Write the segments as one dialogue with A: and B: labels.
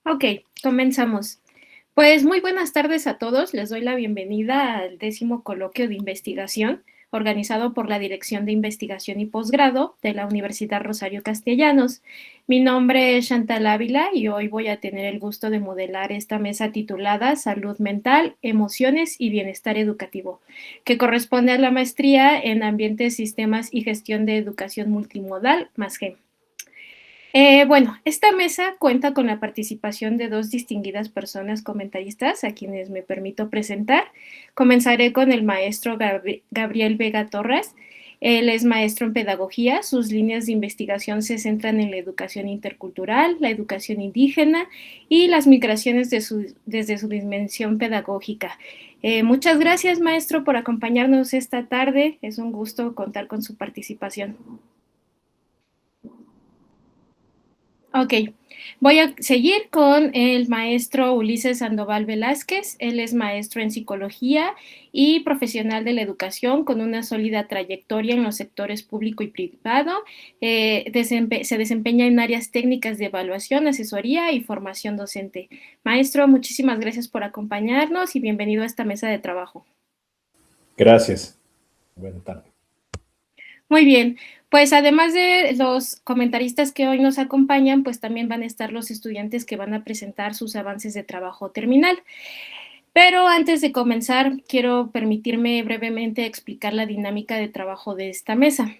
A: Ok, comenzamos. Pues muy buenas tardes a todos. Les doy la bienvenida al 10º coloquio de investigación organizado por la Dirección de Investigación y Posgrado de la Universidad Rosario Castellanos. Mi nombre es Chantal Ávila y hoy voy a tener el gusto de modelar esta mesa titulada Salud Mental, Emociones y Bienestar Educativo, que corresponde a la maestría en Ambientes, Sistemas y Gestión de Educación Multimodal, más G. Bueno, esta mesa cuenta con la participación de dos distinguidas personas comentaristas a quienes me permito presentar. Comenzaré con el maestro Gabriel Vega Torres. Él es maestro en pedagogía. Sus líneas de investigación se centran en la educación intercultural, la educación indígena y las migraciones desde su dimensión pedagógica. Muchas gracias, maestro, por acompañarnos esta tarde. Es un gusto contar con su participación. Ok, voy a seguir con el maestro Ulises Sandoval Velázquez. Él es maestro en psicología y profesional de la educación con una sólida trayectoria en los sectores público y privado. Se desempeña en áreas técnicas de evaluación, asesoría y formación docente. Maestro, muchísimas gracias por acompañarnos y bienvenido a esta mesa de trabajo.
B: Gracias. Buenas tardes.
A: Muy bien, pues además de los comentaristas que hoy nos acompañan, pues también van a estar los estudiantes que van a presentar sus avances de trabajo terminal. Pero antes de comenzar, quiero permitirme brevemente explicar la dinámica de trabajo de esta mesa.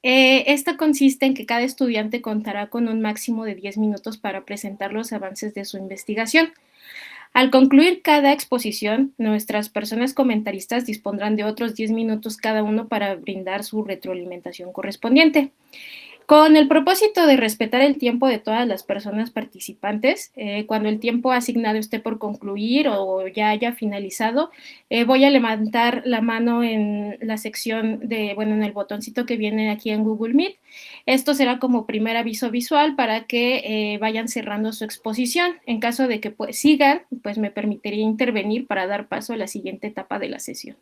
A: Esta consiste en que cada estudiante contará con un máximo de 10 minutos para presentar los avances de su investigación. Al concluir cada exposición, nuestras personas comentaristas dispondrán de otros 10 minutos cada uno para brindar su retroalimentación correspondiente. Con el propósito de respetar el tiempo de todas las personas participantes, cuando el tiempo asignado esté por concluir o ya haya finalizado, voy a levantar la mano en la sección en el botoncito que viene aquí en Google Meet. Esto será como primer aviso visual para que vayan cerrando su exposición. En caso de que sigan, pues me permitiría intervenir para dar paso a la siguiente etapa de la sesión.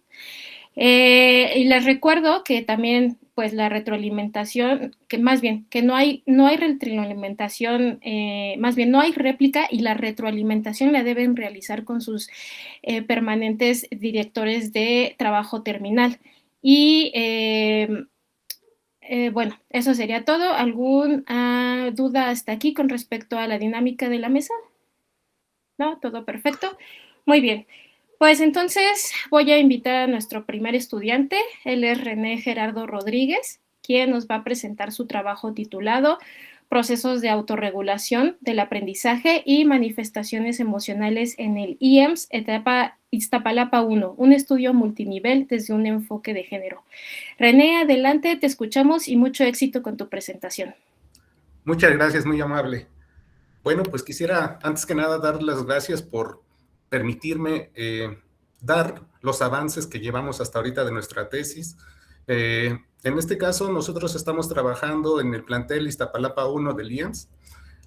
A: Y les recuerdo que también, pues la retroalimentación, que más bien, que no hay retroalimentación, más bien no hay réplica y la retroalimentación la deben realizar con sus permanentes directores de trabajo terminal. Y bueno, eso sería todo. ¿Alguna duda hasta aquí con respecto a la dinámica de la mesa? ¿No? Todo perfecto. Muy bien. Pues entonces voy a invitar a nuestro primer estudiante. Él es René Gerardo Rodríguez, quien nos va a presentar su trabajo titulado Procesos de autorregulación del aprendizaje y manifestaciones emocionales en el IEMS, etapa Iztapalapa 1, un estudio multinivel desde un enfoque de género. René, adelante, te escuchamos y mucho éxito con tu presentación.
C: Muchas gracias, muy amable. Bueno, pues quisiera antes que nada dar las gracias por permitirme dar los avances que llevamos hasta ahorita de nuestra tesis. En este caso, nosotros estamos trabajando en el plantel Iztapalapa 1 del IEMS,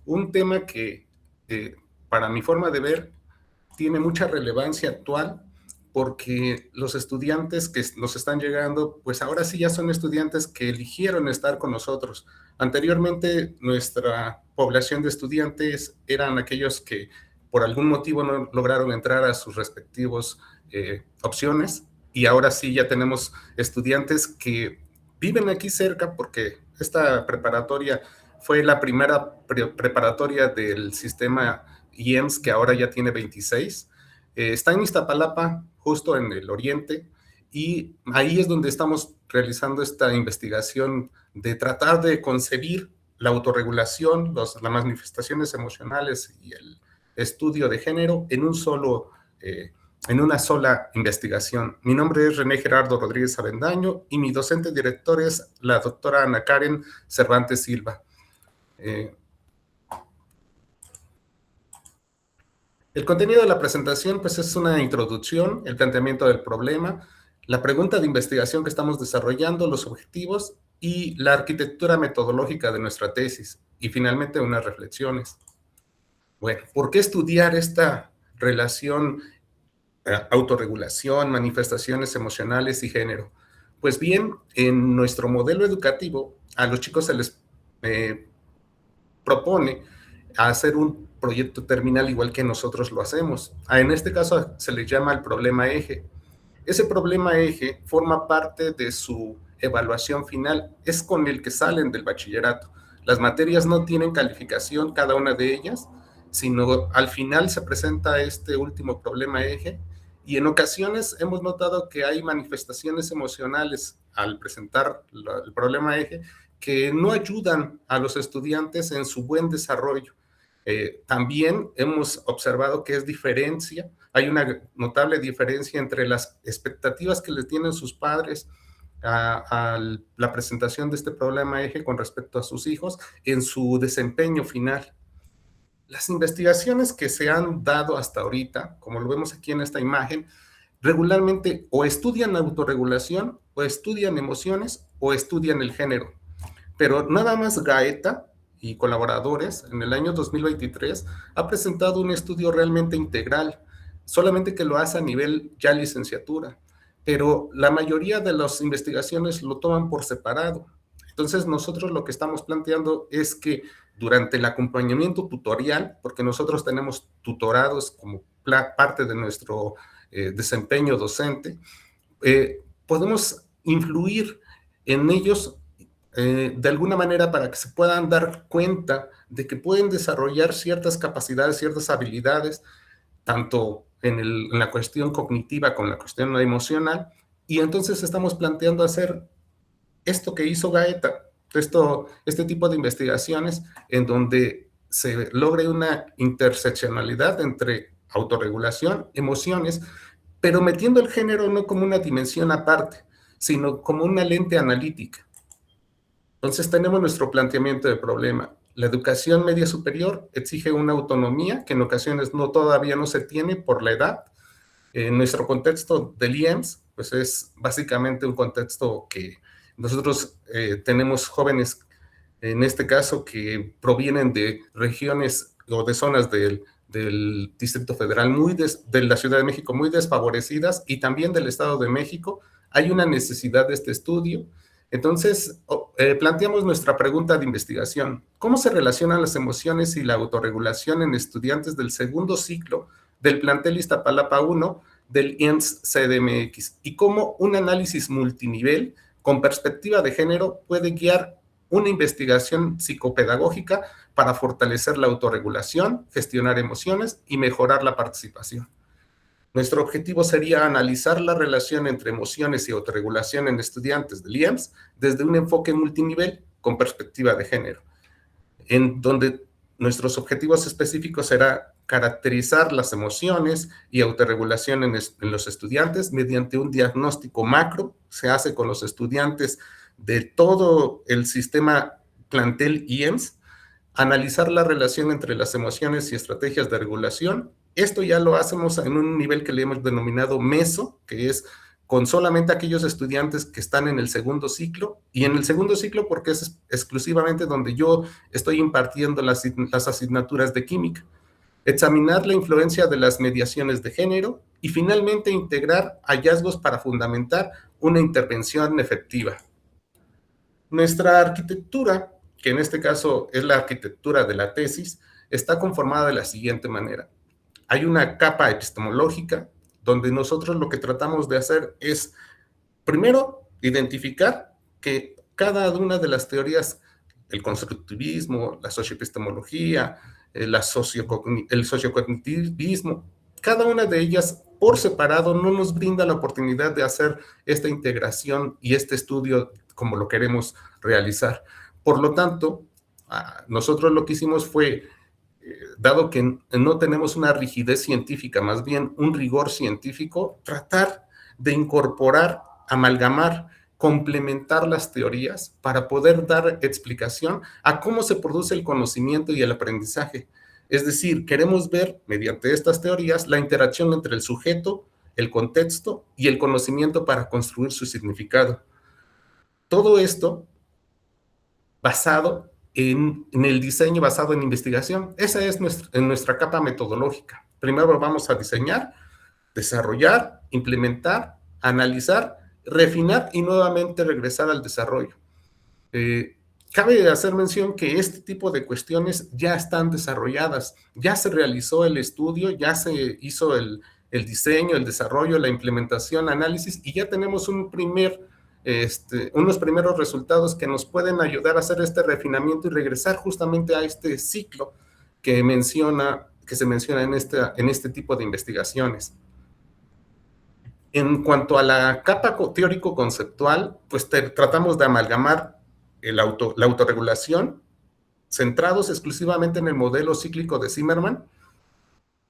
C: un tema que, para mi forma de ver, tiene mucha relevancia actual porque los estudiantes que nos están llegando, pues ahora sí ya son estudiantes que eligieron estar con nosotros. Anteriormente, nuestra población de estudiantes eran aquellos que por algún motivo no lograron entrar a sus respectivos opciones, y ahora sí ya tenemos estudiantes que viven aquí cerca porque esta preparatoria fue la primera preparatoria del sistema IEMS, que ahora ya tiene 26. Está en Iztapalapa, justo en el oriente, y ahí es donde estamos realizando esta investigación de tratar de concebir la autorregulación, las manifestaciones emocionales y el estudio de género en una sola investigación. Mi nombre es René Gerardo Rodríguez Avendaño y mi docente director es la doctora Ana Karen Cervantes Silva. El contenido de la presentación pues es una introducción, el planteamiento del problema, la pregunta de investigación que estamos desarrollando, los objetivos y la arquitectura metodológica de nuestra tesis, y finalmente unas reflexiones. Bueno, ¿por qué estudiar esta relación autorregulación, manifestaciones emocionales y género? Pues bien, en nuestro modelo educativo a los chicos se les propone hacer un proyecto terminal igual que nosotros lo hacemos. En este caso se le llama el problema eje. Ese problema eje forma parte de su evaluación final, es con el que salen del bachillerato. Las materias no tienen calificación cada una de ellas, sino al final se presenta este último problema eje, y en ocasiones hemos notado que hay manifestaciones emocionales al presentar el problema eje que no ayudan a los estudiantes en su buen desarrollo. También hemos observado que hay una notable diferencia entre las expectativas que le tienen sus padres a la presentación de este problema eje con respecto a sus hijos en su desempeño final. Las investigaciones que se han dado hasta ahorita, como lo vemos aquí en esta imagen, regularmente o estudian autorregulación, o estudian emociones, o estudian el género. Pero nada más Gaeta y colaboradores en el año 2023 ha presentado un estudio realmente integral, solamente que lo hace a nivel ya licenciatura, pero la mayoría de las investigaciones lo toman por separado. Entonces nosotros lo que estamos planteando es que durante el acompañamiento tutorial, porque nosotros tenemos tutorados como parte de nuestro desempeño docente, podemos influir en ellos de alguna manera para que se puedan dar cuenta de que pueden desarrollar ciertas capacidades, ciertas habilidades, tanto en la cuestión cognitiva como en la cuestión emocional, y entonces estamos planteando hacer esto que hizo Gaeta, este tipo de investigaciones en donde se logre una interseccionalidad entre autorregulación, emociones, pero metiendo el género no como una dimensión aparte, sino como una lente analítica. Entonces tenemos nuestro planteamiento de problema. La educación media superior exige una autonomía que en ocasiones todavía no se tiene por la edad. En nuestro contexto del IEMS, pues es básicamente un contexto que nosotros tenemos jóvenes, en este caso, que provienen de regiones o de zonas del Distrito Federal, de la Ciudad de México, muy desfavorecidas, y también del Estado de México. Hay una necesidad de este estudio. Entonces, planteamos nuestra pregunta de investigación. ¿Cómo se relacionan las emociones y la autorregulación en estudiantes del segundo ciclo del plantel Iztapalapa 1 del IEMS CDMX? ¿Y cómo un análisis multinivel con perspectiva de género puede guiar una investigación psicopedagógica para fortalecer la autorregulación, gestionar emociones y mejorar la participación? Nuestro objetivo sería analizar la relación entre emociones y autorregulación en estudiantes del IEMS desde un enfoque multinivel con perspectiva de género, en donde nuestros objetivos específicos será caracterizar las emociones y autorregulación en los estudiantes mediante un diagnóstico macro. Se hace con los estudiantes de todo el sistema plantel IEMS, analizar la relación entre las emociones y estrategias de regulación. Esto ya lo hacemos en un nivel que le hemos denominado meso, que es con solamente aquellos estudiantes que están en el segundo ciclo, y en el segundo ciclo porque es exclusivamente donde yo estoy impartiendo las asignaturas de química. Examinar la influencia de las mediaciones de género y finalmente integrar hallazgos para fundamentar una intervención efectiva. Nuestra arquitectura, que en este caso es la arquitectura de la tesis, está conformada de la siguiente manera. Hay una capa epistemológica donde nosotros lo que tratamos de hacer es, primero, identificar que cada una de las teorías, el constructivismo, la socioepistemología, el sociocognitivismo, cada una de ellas por separado no nos brinda la oportunidad de hacer esta integración y este estudio como lo queremos realizar. Por lo tanto, nosotros lo que hicimos fue, dado que no tenemos una rigidez científica, más bien un rigor científico, tratar de incorporar, amalgamar, complementar las teorías para poder dar explicación a cómo se produce el conocimiento y el aprendizaje. Es decir, queremos ver, mediante estas teorías, la interacción entre el sujeto, el contexto y el conocimiento para construir su significado. Todo esto basado en el diseño, basado en investigación. Esa es nuestra capa metodológica. Primero vamos a diseñar, desarrollar, implementar, analizar, refinar y nuevamente regresar al desarrollo. cabe hacer mención que este tipo de cuestiones ya están desarrolladas, ya se realizó el estudio, ya se hizo el diseño, el desarrollo, la implementación, análisis, y ya tenemos unos primeros resultados que nos pueden ayudar a hacer este refinamiento y regresar justamente a este ciclo que se menciona en este tipo de investigaciones. En cuanto a la capa teórico-conceptual, pues tratamos de amalgamar la autorregulación, centrados exclusivamente en el modelo cíclico de Zimmermann,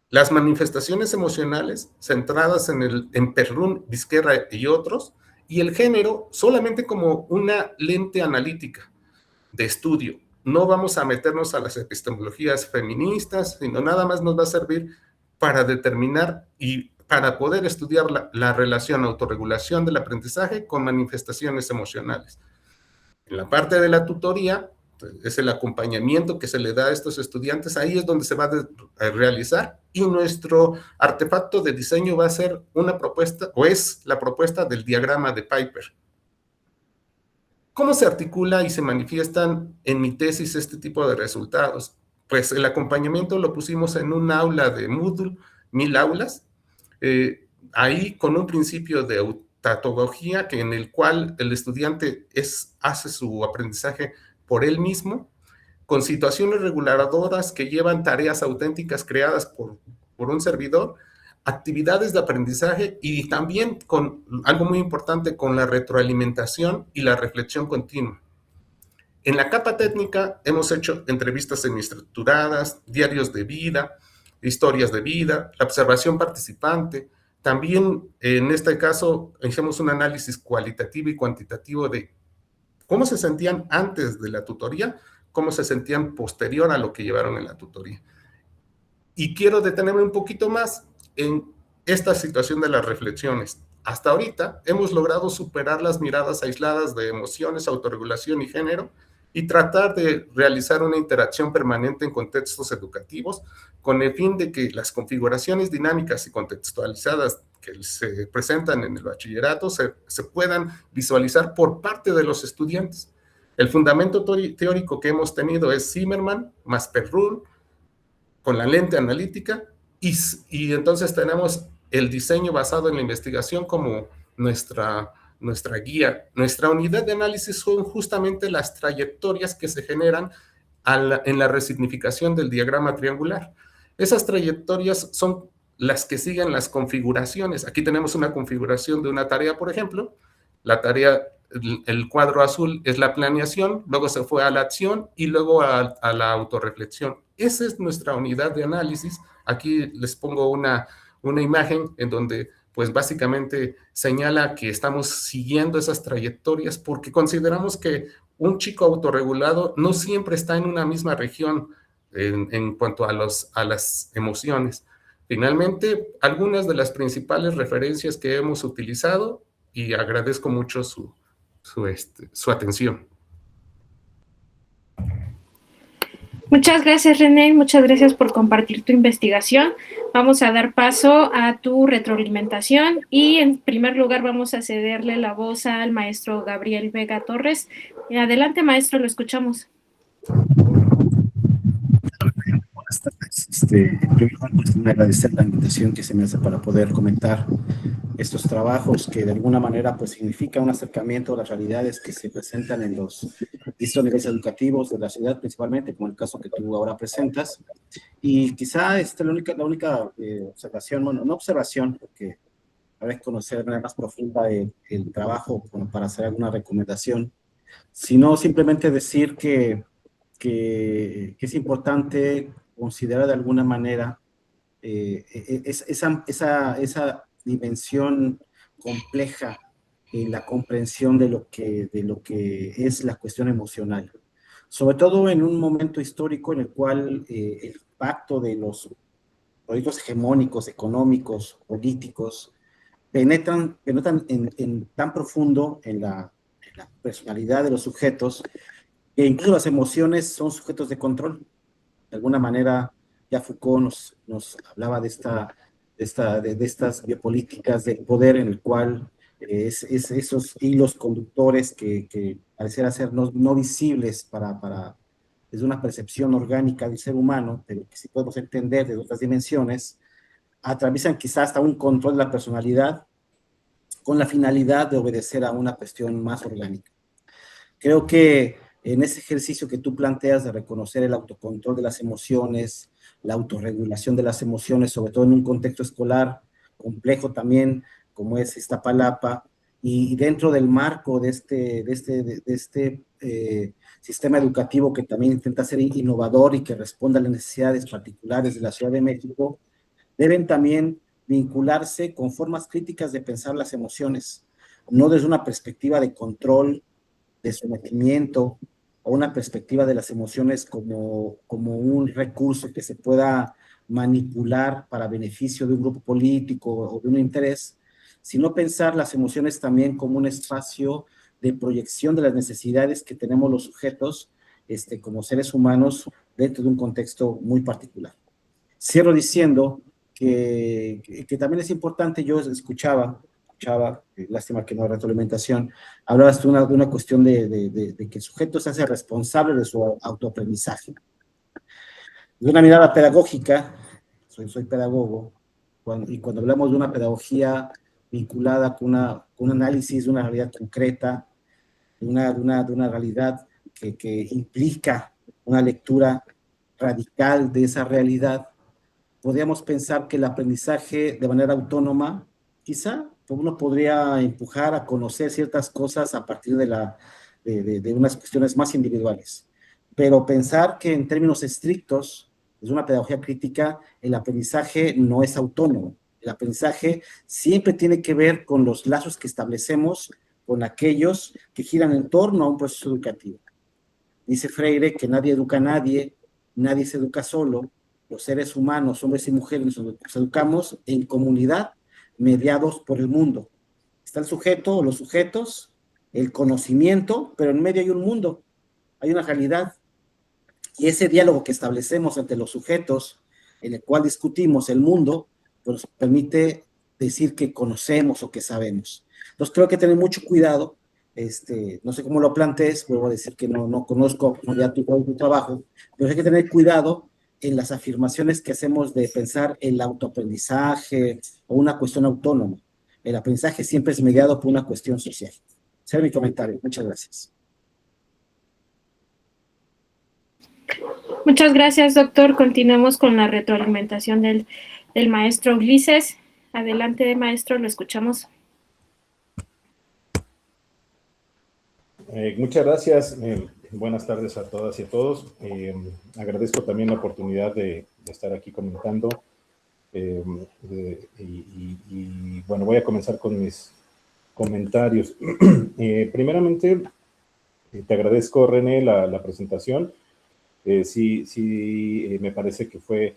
C: las manifestaciones emocionales, centradas en Perrún, Vizquerra y otros, y el género solamente como una lente analítica de estudio. No vamos a meternos a las epistemologías feministas, sino nada más nos va a servir para determinar y para poder estudiar la relación autorregulación del aprendizaje con manifestaciones emocionales. En la parte de la tutoría, es el acompañamiento que se le da a estos estudiantes, ahí es donde se va a realizar, y nuestro artefacto de diseño va a ser una propuesta, o es la propuesta del diagrama de Piper. ¿Cómo se articula y se manifiestan en mi tesis este tipo de resultados? Pues el acompañamiento lo pusimos en un aula de Moodle, 1000 aulas, ahí con un principio de tautología en el cual el estudiante hace su aprendizaje por él mismo, con situaciones reguladoras que llevan tareas auténticas creadas por un servidor, actividades de aprendizaje y también con algo muy importante, con la retroalimentación y la reflexión continua. En la capa técnica hemos hecho entrevistas semiestructuradas, diarios de vida, historias de vida, la observación participante. También en este caso hicimos un análisis cualitativo y cuantitativo de cómo se sentían antes de la tutoría, cómo se sentían posterior a lo que llevaron en la tutoría. Y quiero detenerme un poquito más en esta situación de las reflexiones. Hasta ahorita hemos logrado superar las miradas aisladas de emociones, autorregulación y género y tratar de realizar una interacción permanente en contextos educativos con el fin de que las configuraciones dinámicas y contextualizadas que se presentan en el bachillerato se puedan visualizar por parte de los estudiantes. El fundamento teórico que hemos tenido es Zimmermann más Perrún con la lente analítica y entonces tenemos el diseño basado en la investigación como nuestra guía. Nuestra unidad de análisis son justamente las trayectorias que se generan en la resignificación del diagrama triangular. Esas trayectorias son las que siguen las configuraciones. Aquí tenemos una configuración de una tarea, por ejemplo. La tarea, el cuadro azul es la planeación, luego se fue a la acción y luego a la autorreflexión. Esa es nuestra unidad de análisis. Aquí les pongo una imagen en donde pues básicamente señala que estamos siguiendo esas trayectorias porque consideramos que un chico autorregulado no siempre está en una misma región en cuanto a las emociones. Finalmente, algunas de las principales referencias que hemos utilizado y agradezco mucho su atención.
A: Muchas gracias, René. Muchas gracias por compartir tu investigación. Vamos a dar paso a tu retroalimentación y en primer lugar vamos a cederle la voz al maestro Gabriel Vega Torres. Adelante, maestro, lo escuchamos.
D: Buenas tardes. En primer lugar, pues, agradecer la invitación que se me hace para poder comentar estos trabajos que de alguna manera pues significa un acercamiento a las realidades que se presentan en los distintos niveles educativos de la ciudad, principalmente, como el caso que tú ahora presentas. Y quizá la única observación, bueno, no observación, porque habrá que conocer de manera más profunda el trabajo para hacer alguna recomendación, sino simplemente decir que es importante considerar de alguna manera esa dimensión compleja en la comprensión de lo que es la cuestión emocional, sobre todo en un momento histórico en el cual el impacto de los proyectos hegemónicos, económicos, políticos, penetran tan profundo en la personalidad de los sujetos, que incluso las emociones son sujetos de control. De alguna manera, ya Foucault nos hablaba de estas biopolíticas del poder en el cual es esos hilos conductores que parecieran ser no visibles desde una percepción orgánica del ser humano, pero que sí podemos entender de otras dimensiones, atraviesan quizás hasta un control de la personalidad con la finalidad de obedecer a una cuestión más orgánica. Creo que en ese ejercicio que tú planteas de reconocer el autocontrol de las emociones, la autorregulación de las emociones, sobre todo en un contexto escolar complejo también, como es Iztapalapa, y dentro del marco de este sistema educativo que también intenta ser innovador y que responda a las necesidades particulares de la Ciudad de México, deben también vincularse con formas críticas de pensar las emociones, no desde una perspectiva de control, de sometimiento, o una perspectiva de las emociones como un recurso que se pueda manipular para beneficio de un grupo político o de un interés, sino pensar las emociones también como un espacio de proyección de las necesidades que tenemos los sujetos como seres humanos dentro de un contexto muy particular. Cierro diciendo que también es importante, yo escuchaba, lástima que no hay retroalimentación, hablabas de una cuestión de que el sujeto se hace responsable de su autoaprendizaje. De una mirada pedagógica, soy pedagogo, y cuando hablamos de una pedagogía vinculada con un análisis de una realidad concreta, de una realidad que implica una lectura radical de esa realidad, podríamos pensar que el aprendizaje de manera autónoma, quizá uno podría empujar a conocer ciertas cosas a partir de unas cuestiones más individuales. Pero pensar que en términos estrictos, es una pedagogía crítica, el aprendizaje no es autónomo. El aprendizaje siempre tiene que ver con los lazos que establecemos con aquellos que giran en torno a un proceso educativo. Dice Freire que nadie educa a nadie, nadie se educa solo. Los seres humanos, hombres y mujeres, nos educamos en comunidad, mediados por el mundo. Está el sujeto o los sujetos, el conocimiento, pero en medio hay un mundo, hay una realidad. Y ese diálogo que establecemos entre los sujetos, en el cual discutimos el mundo, pues nos permite decir que conocemos o que sabemos. Entonces creo que hay que tener mucho cuidado. No sé cómo lo plantees, vuelvo a decir que no conozco ya tu trabajo, pero hay que tener cuidado en las afirmaciones que hacemos de pensar el autoaprendizaje o una cuestión autónoma. El aprendizaje siempre es mediado por una cuestión social. Ese es mi comentario. Muchas gracias.
A: Muchas gracias, doctor. Continuamos con la retroalimentación del maestro Ulises. Adelante, maestro, lo escuchamos.
B: Muchas gracias. Buenas tardes a todas y a todos. Agradezco también la oportunidad de estar aquí comentando. Bueno, voy a comenzar con mis comentarios. Primeramente, te agradezco, René, la presentación. Sí, me parece que fue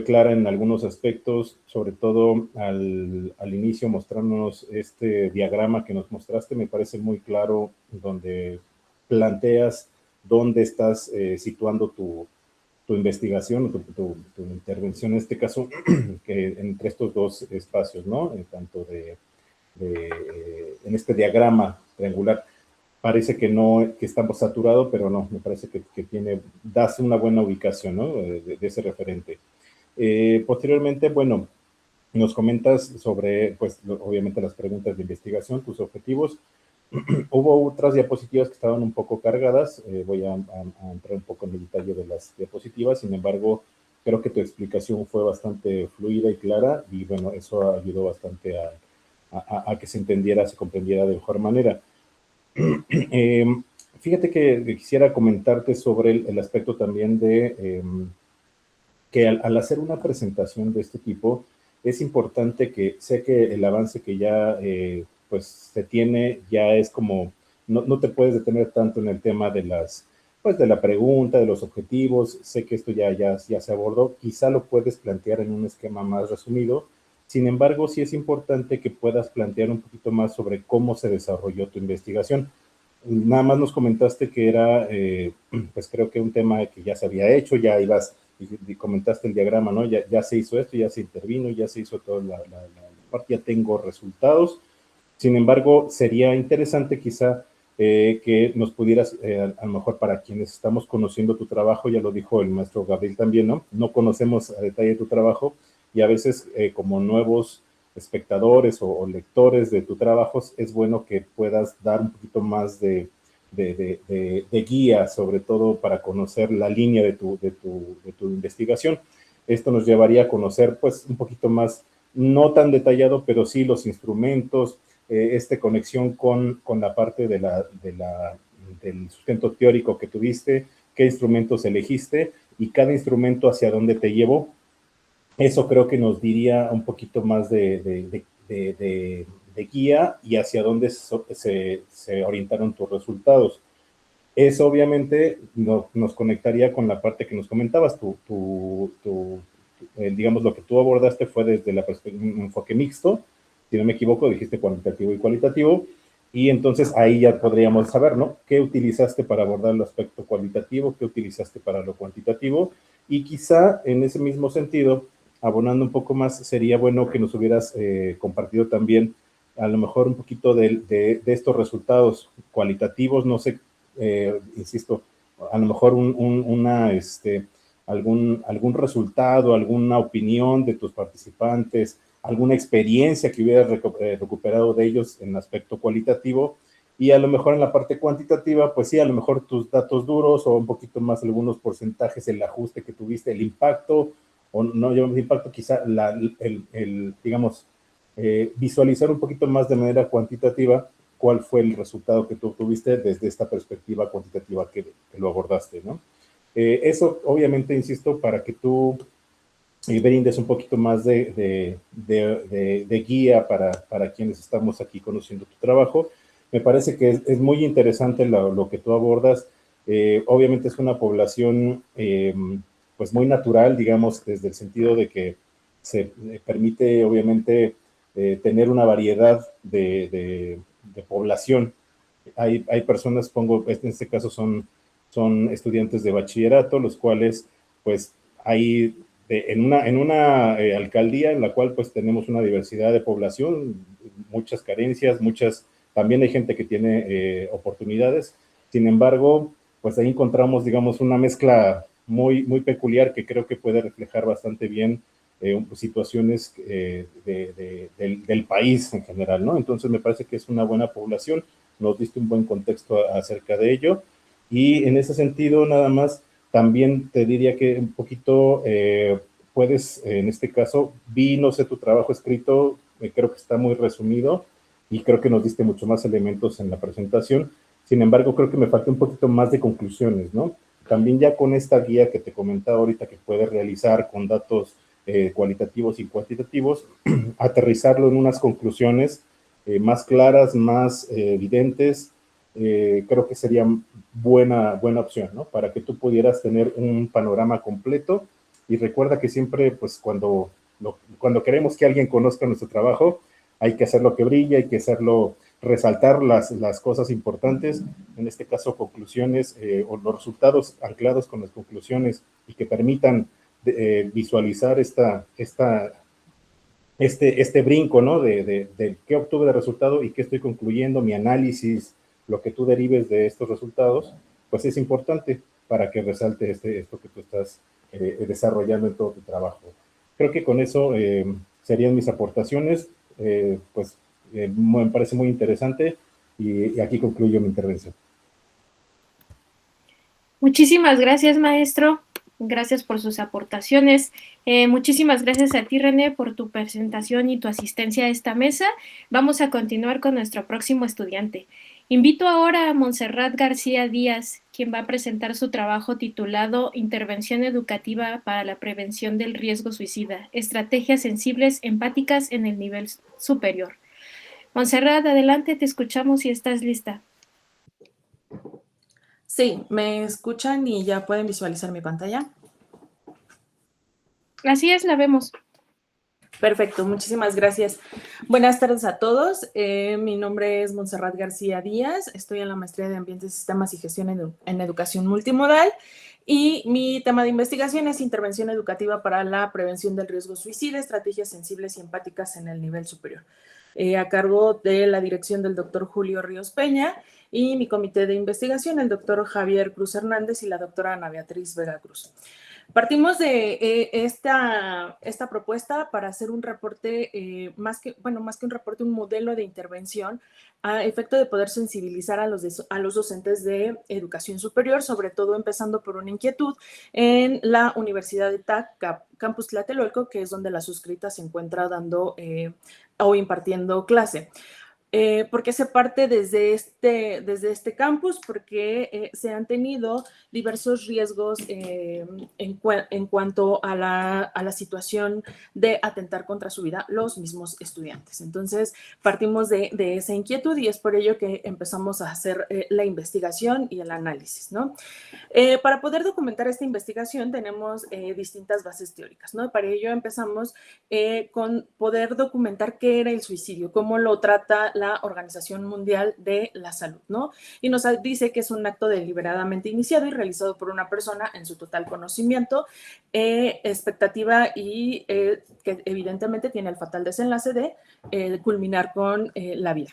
B: clara en algunos aspectos, sobre todo al inicio mostrándonos este diagrama que nos mostraste, me parece muy claro donde planteas dónde estás situando tu investigación, tu intervención en este caso, que entre estos dos espacios, ¿no? Tanto en este diagrama triangular. Parece que estamos saturados, pero no, me parece que das una buena ubicación, ¿no? de ese referente. Posteriormente, bueno, nos comentas sobre, pues, obviamente las preguntas de investigación, tus objetivos. Hubo otras diapositivas que estaban un poco cargadas, voy a entrar un poco en el detalle de las diapositivas, sin embargo, creo que tu explicación fue bastante fluida y clara, y bueno, eso ayudó bastante a que se entendiera, se comprendiera de mejor manera. Fíjate que quisiera comentarte sobre el aspecto también de que al hacer una presentación de este tipo, es importante que sé que el avance que ya pues se tiene ya es como, no te puedes detener tanto en el tema de de la pregunta, de los objetivos, sé que esto ya se abordó, quizá lo puedes plantear en un esquema más resumido. Sin embargo, sí es importante que puedas plantear un poquito más sobre cómo se desarrolló tu investigación. Nada más nos comentaste que era, pues creo que un tema que ya se había hecho, ya ibas y comentaste el diagrama, ¿no? Ya se hizo esto, ya se intervino, ya se hizo toda la parte, ya tengo resultados. Sin embargo, sería interesante quizá que nos pudieras, a lo mejor para quienes estamos conociendo tu trabajo, ya lo dijo el maestro Gabriel también, ¿no? No conocemos a detalle tu trabajo y a veces como nuevos espectadores o lectores de tu trabajo, es bueno que puedas dar un poquito más de guía, sobre todo para conocer la línea de tu investigación. Esto nos llevaría a conocer pues un poquito más, no tan detallado, pero sí los instrumentos, conexión con la parte del sustento teórico que tuviste, qué instrumentos elegiste y cada instrumento hacia dónde te llevó. Eso creo que nos diría un poquito más de guía y hacia dónde se orientaron tus resultados. Eso obviamente nos conectaría con la parte que nos comentabas. Digamos, lo que tú abordaste fue desde un enfoque mixto, si no me equivoco, dijiste cuantitativo y cualitativo, y entonces ahí ya podríamos saber, ¿no? ¿Qué utilizaste para abordar el aspecto cualitativo? ¿Qué utilizaste para lo cuantitativo? Y quizá en ese mismo sentido, abonando un poco más, sería bueno que nos hubieras compartido también a lo mejor un poquito de estos resultados cualitativos, no sé, insisto, a lo mejor algún resultado, alguna opinión de tus participantes, alguna experiencia que hubieras recuperado de ellos en aspecto cualitativo, y a lo mejor en la parte cuantitativa, pues sí, a lo mejor tus datos duros o un poquito más algunos porcentajes, el ajuste que tuviste, el impacto, o no llamamos impacto, quizá digamos, visualizar un poquito más de manera cuantitativa cuál fue el resultado que tú tuviste desde esta perspectiva cuantitativa que lo abordaste, ¿no? Eso, obviamente, insisto, para que tú brindes un poquito más de guía para quienes estamos aquí conociendo tu trabajo. Me parece que es muy interesante lo que tú abordas. Obviamente es una población pues muy natural, digamos, desde el sentido de que se permite, obviamente, tener una variedad de población. Hay personas, pongo, en este caso son estudiantes de bachillerato, los cuales, pues, hay en una alcaldía en la cual, pues, tenemos una diversidad de población, muchas carencias, también hay gente que tiene oportunidades. Sin embargo, pues ahí encontramos, digamos, una mezcla muy, muy peculiar que creo que puede reflejar bastante bien situaciones del país en general, ¿no? Entonces me parece que es una buena población, nos diste un buen contexto acerca de ello, y en ese sentido nada más también te diría que un poquito puedes, en este caso, no sé, tu trabajo escrito, creo que está muy resumido y creo que nos diste mucho más elementos en la presentación. Sin embargo, creo que me falta un poquito más de conclusiones, ¿no? También ya con esta guía que te comentaba ahorita que puedes realizar con datos cualitativos y cuantitativos, aterrizarlo en unas conclusiones más claras, más evidentes, creo que sería buena opción, ¿no? Para que tú pudieras tener un panorama completo. Y recuerda que siempre, pues cuando queremos que alguien conozca nuestro trabajo, hay que hacerlo que brille, hay que hacerlo resaltar las cosas importantes, en este caso conclusiones o los resultados anclados con las conclusiones y que permitan visualizar este brinco, ¿no? De qué obtuve de resultado y qué estoy concluyendo, mi análisis, lo que tú derives de estos resultados, pues es importante para que resalte esto que tú estás desarrollando en todo tu trabajo. Creo que con eso serían mis aportaciones, me parece muy interesante y aquí concluyo mi intervención.
A: Muchísimas gracias, maestro. Gracias por sus aportaciones. Muchísimas gracias a ti, René, por tu presentación y tu asistencia a esta mesa. Vamos a continuar con nuestro próximo estudiante. Invito ahora a Montserrat García Díaz, quien va a presentar su trabajo titulado Intervención educativa para la prevención del riesgo suicida, estrategias sensibles empáticas en el nivel superior. Montserrat, adelante, te escuchamos si estás lista.
E: Sí, ¿me escuchan y ya pueden visualizar mi pantalla?
A: Así es, la vemos.
E: Perfecto, muchísimas gracias. Buenas tardes a todos. Mi nombre es Montserrat García Díaz. Estoy en la maestría de Ambientes, Sistemas y Gestión en Educación Multimodal y mi tema de investigación es intervención educativa para la prevención del riesgo suicida, estrategias sensibles y empáticas en el nivel superior. a cargo de la dirección del doctor Julio Ríos Peña, y mi comité de investigación, el doctor Javier Cruz Hernández y la doctora Ana Beatriz Vega Cruz. Partimos de esta propuesta para hacer un reporte, más que un reporte, un modelo de intervención a efecto de poder sensibilizar a los docentes de educación superior, sobre todo empezando por una inquietud en la Universidad de TAC, Campus Tlatelolco, que es donde la suscrita se encuentra dando o impartiendo clase. ¿Por qué se parte desde este campus? Porque se han tenido diversos riesgos en cuanto a la situación de atentar contra su vida los mismos estudiantes. Entonces, partimos de esa inquietud y es por ello que empezamos a hacer la investigación y el análisis, ¿no? Para poder documentar esta investigación tenemos distintas bases teóricas, ¿no? Para ello empezamos con poder documentar qué era el suicidio, cómo lo trata la Organización Mundial de la Salud, ¿no? Y nos dice que es un acto deliberadamente iniciado y realizado por una persona en su total conocimiento, expectativa y que evidentemente tiene el fatal desenlace de culminar con la vida.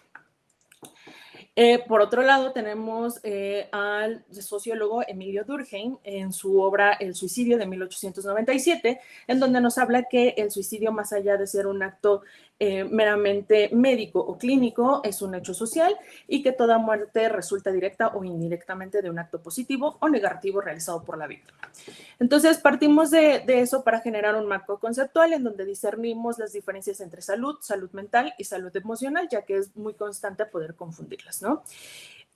E: Por otro lado, tenemos al sociólogo Emilio Durkheim en su obra El suicidio de 1897, en donde nos habla que el suicidio, más allá de ser un acto meramente médico o clínico, es un hecho social y que toda muerte resulta directa o indirectamente de un acto positivo o negativo realizado por la víctima. Entonces, partimos de eso para generar un marco conceptual en donde discernimos las diferencias entre salud mental y salud emocional, ya que es muy constante poder confundirlas, ¿no?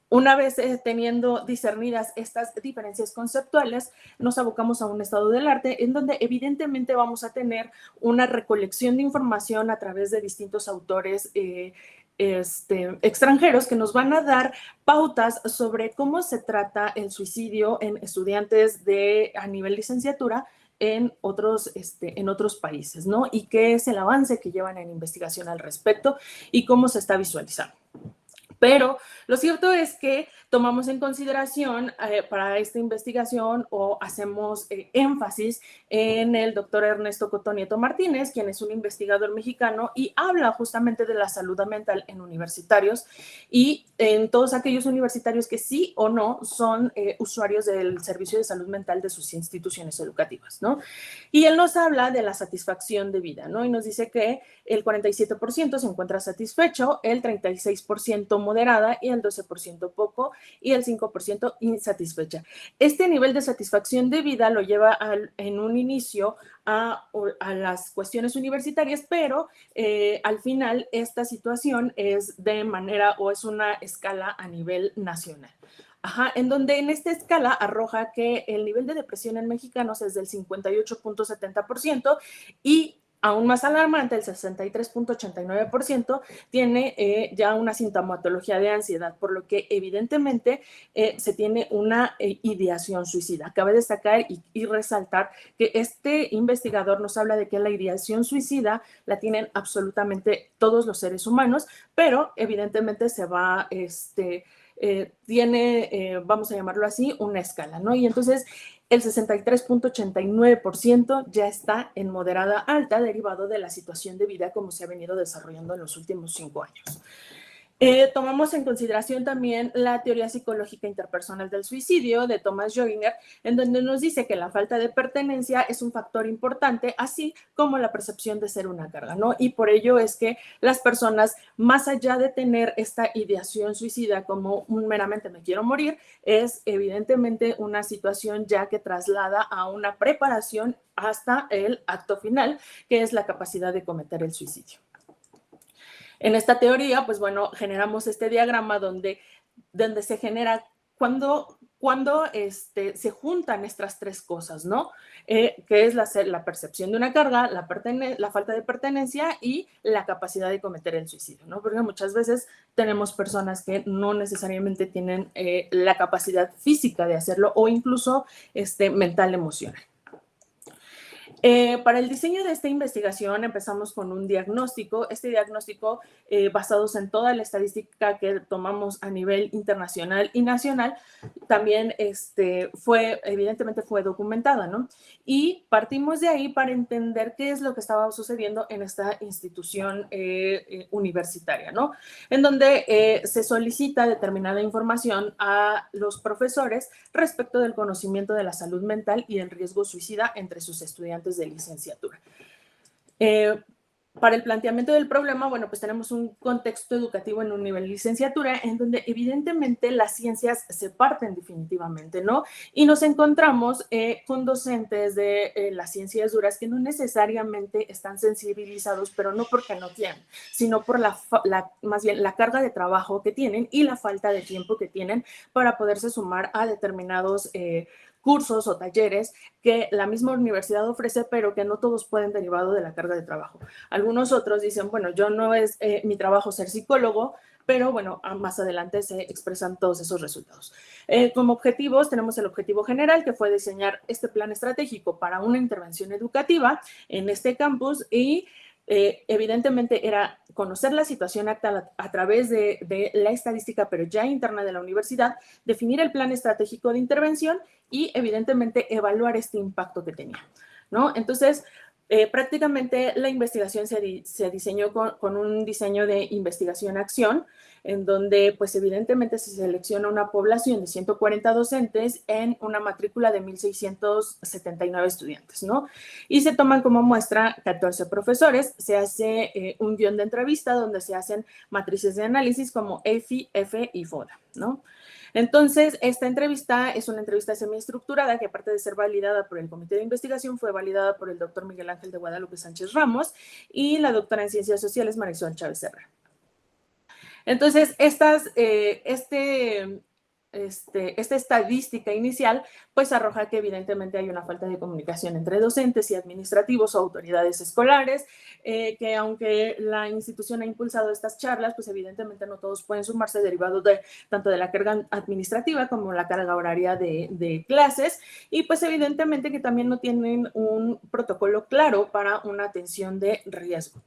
E: Una vez teniendo discernidas estas diferencias conceptuales, nos abocamos a un estado del arte en donde evidentemente vamos a tener una recolección de información a través de distintos autores extranjeros que nos van a dar pautas sobre cómo se trata el suicidio en estudiantes a nivel licenciatura en otros países, ¿no? Y qué es el avance que llevan en investigación al respecto y cómo se está visualizando. Pero lo cierto es que tomamos en consideración para esta investigación o hacemos énfasis en el doctor Ernesto Cotonieto Martínez, quien es un investigador mexicano y habla justamente de la salud mental en universitarios y en todos aquellos universitarios que sí o no son usuarios del servicio de salud mental de sus instituciones educativas, ¿no? Y él nos habla de la satisfacción de vida, ¿no? Y nos dice que el 47% se encuentra satisfecho, el 36% moderada y el 12% poco y el 5% insatisfecha. Este nivel de satisfacción de vida lo lleva en un inicio a las cuestiones universitarias, pero al final esta situación es de manera o es una escala a nivel nacional. En donde en esta escala arroja que el nivel de depresión en mexicanos es del 58.70% y aún más alarmante, el 63.89% tiene ya una sintomatología de ansiedad, por lo que evidentemente se tiene una ideación suicida. Cabe destacar y resaltar que este investigador nos habla de que la ideación suicida la tienen absolutamente todos los seres humanos, pero evidentemente se va, tiene, vamos a llamarlo así, una escala, ¿no? Y entonces el 63.89% ya está en moderada alta, derivado de la situación de vida como se ha venido desarrollando en los últimos 5 años. Tomamos en consideración también la teoría psicológica interpersonal del suicidio de Thomas Joyner, en donde nos dice que la falta de pertenencia es un factor importante, así como la percepción de ser una carga, ¿no? Y por ello es que las personas, más allá de tener esta ideación suicida como un meramente me quiero morir, es evidentemente una situación ya que traslada a una preparación hasta el acto final, que es la capacidad de cometer el suicidio. En esta teoría, pues bueno, generamos este diagrama donde se genera cuando se juntan estas tres cosas, ¿no? Que es la percepción de una carga, la falta de pertenencia y la capacidad de cometer el suicidio, ¿no? Porque muchas veces tenemos personas que no necesariamente tienen la capacidad física de hacerlo o incluso mental, emocional. Para el diseño de esta investigación empezamos con un diagnóstico. Este diagnóstico, basados en toda la estadística que tomamos a nivel internacional y nacional, también evidentemente fue documentada, ¿no? Y partimos de ahí para entender qué es lo que estaba sucediendo en esta institución universitaria, ¿no? En donde se solicita determinada información a los profesores respecto del conocimiento de la salud mental y el riesgo suicida entre sus estudiantes de licenciatura. Para el planteamiento del problema, bueno, pues tenemos un contexto educativo en un nivel licenciatura en donde evidentemente las ciencias se parten definitivamente, ¿no? Y nos encontramos con docentes de las ciencias duras que no necesariamente están sensibilizados, pero no porque no quieran, sino por más bien la carga de trabajo que tienen y la falta de tiempo que tienen para poderse sumar a determinados cursos o talleres que la misma universidad ofrece, pero que no todos pueden derivado de la carga de trabajo. Algunos otros dicen, bueno, yo no es mi trabajo ser psicólogo, pero bueno, más adelante se expresan todos esos resultados. Como objetivos tenemos el objetivo general, que fue diseñar este plan estratégico para una intervención educativa en este campus y evidentemente era conocer la situación actual a través de la estadística, pero ya interna de la universidad, definir el plan estratégico de intervención y evidentemente evaluar este impacto que tenía, ¿no? Entonces, prácticamente la investigación se diseñó con un diseño de investigación-acción, en donde pues evidentemente se selecciona una población de 140 docentes en una matrícula de 1,679 estudiantes, ¿no? Y se toman como muestra 14 profesores, se hace un guión de entrevista donde se hacen matrices de análisis como EFI, F y FODA, ¿no? Entonces, esta entrevista es una entrevista semiestructurada que, aparte de ser validada por el Comité de Investigación, fue validada por el doctor Miguel Ángel de Guadalupe Sánchez Ramos y la doctora en Ciencias Sociales Marisol Chávez Serra. Entonces, esta estadística inicial pues arroja que evidentemente hay una falta de comunicación entre docentes y administrativos o autoridades escolares, que aunque la institución ha impulsado estas charlas, pues evidentemente no todos pueden sumarse derivado tanto de la carga administrativa como la carga horaria de clases y pues evidentemente que también no tienen un protocolo claro para una atención de riesgo.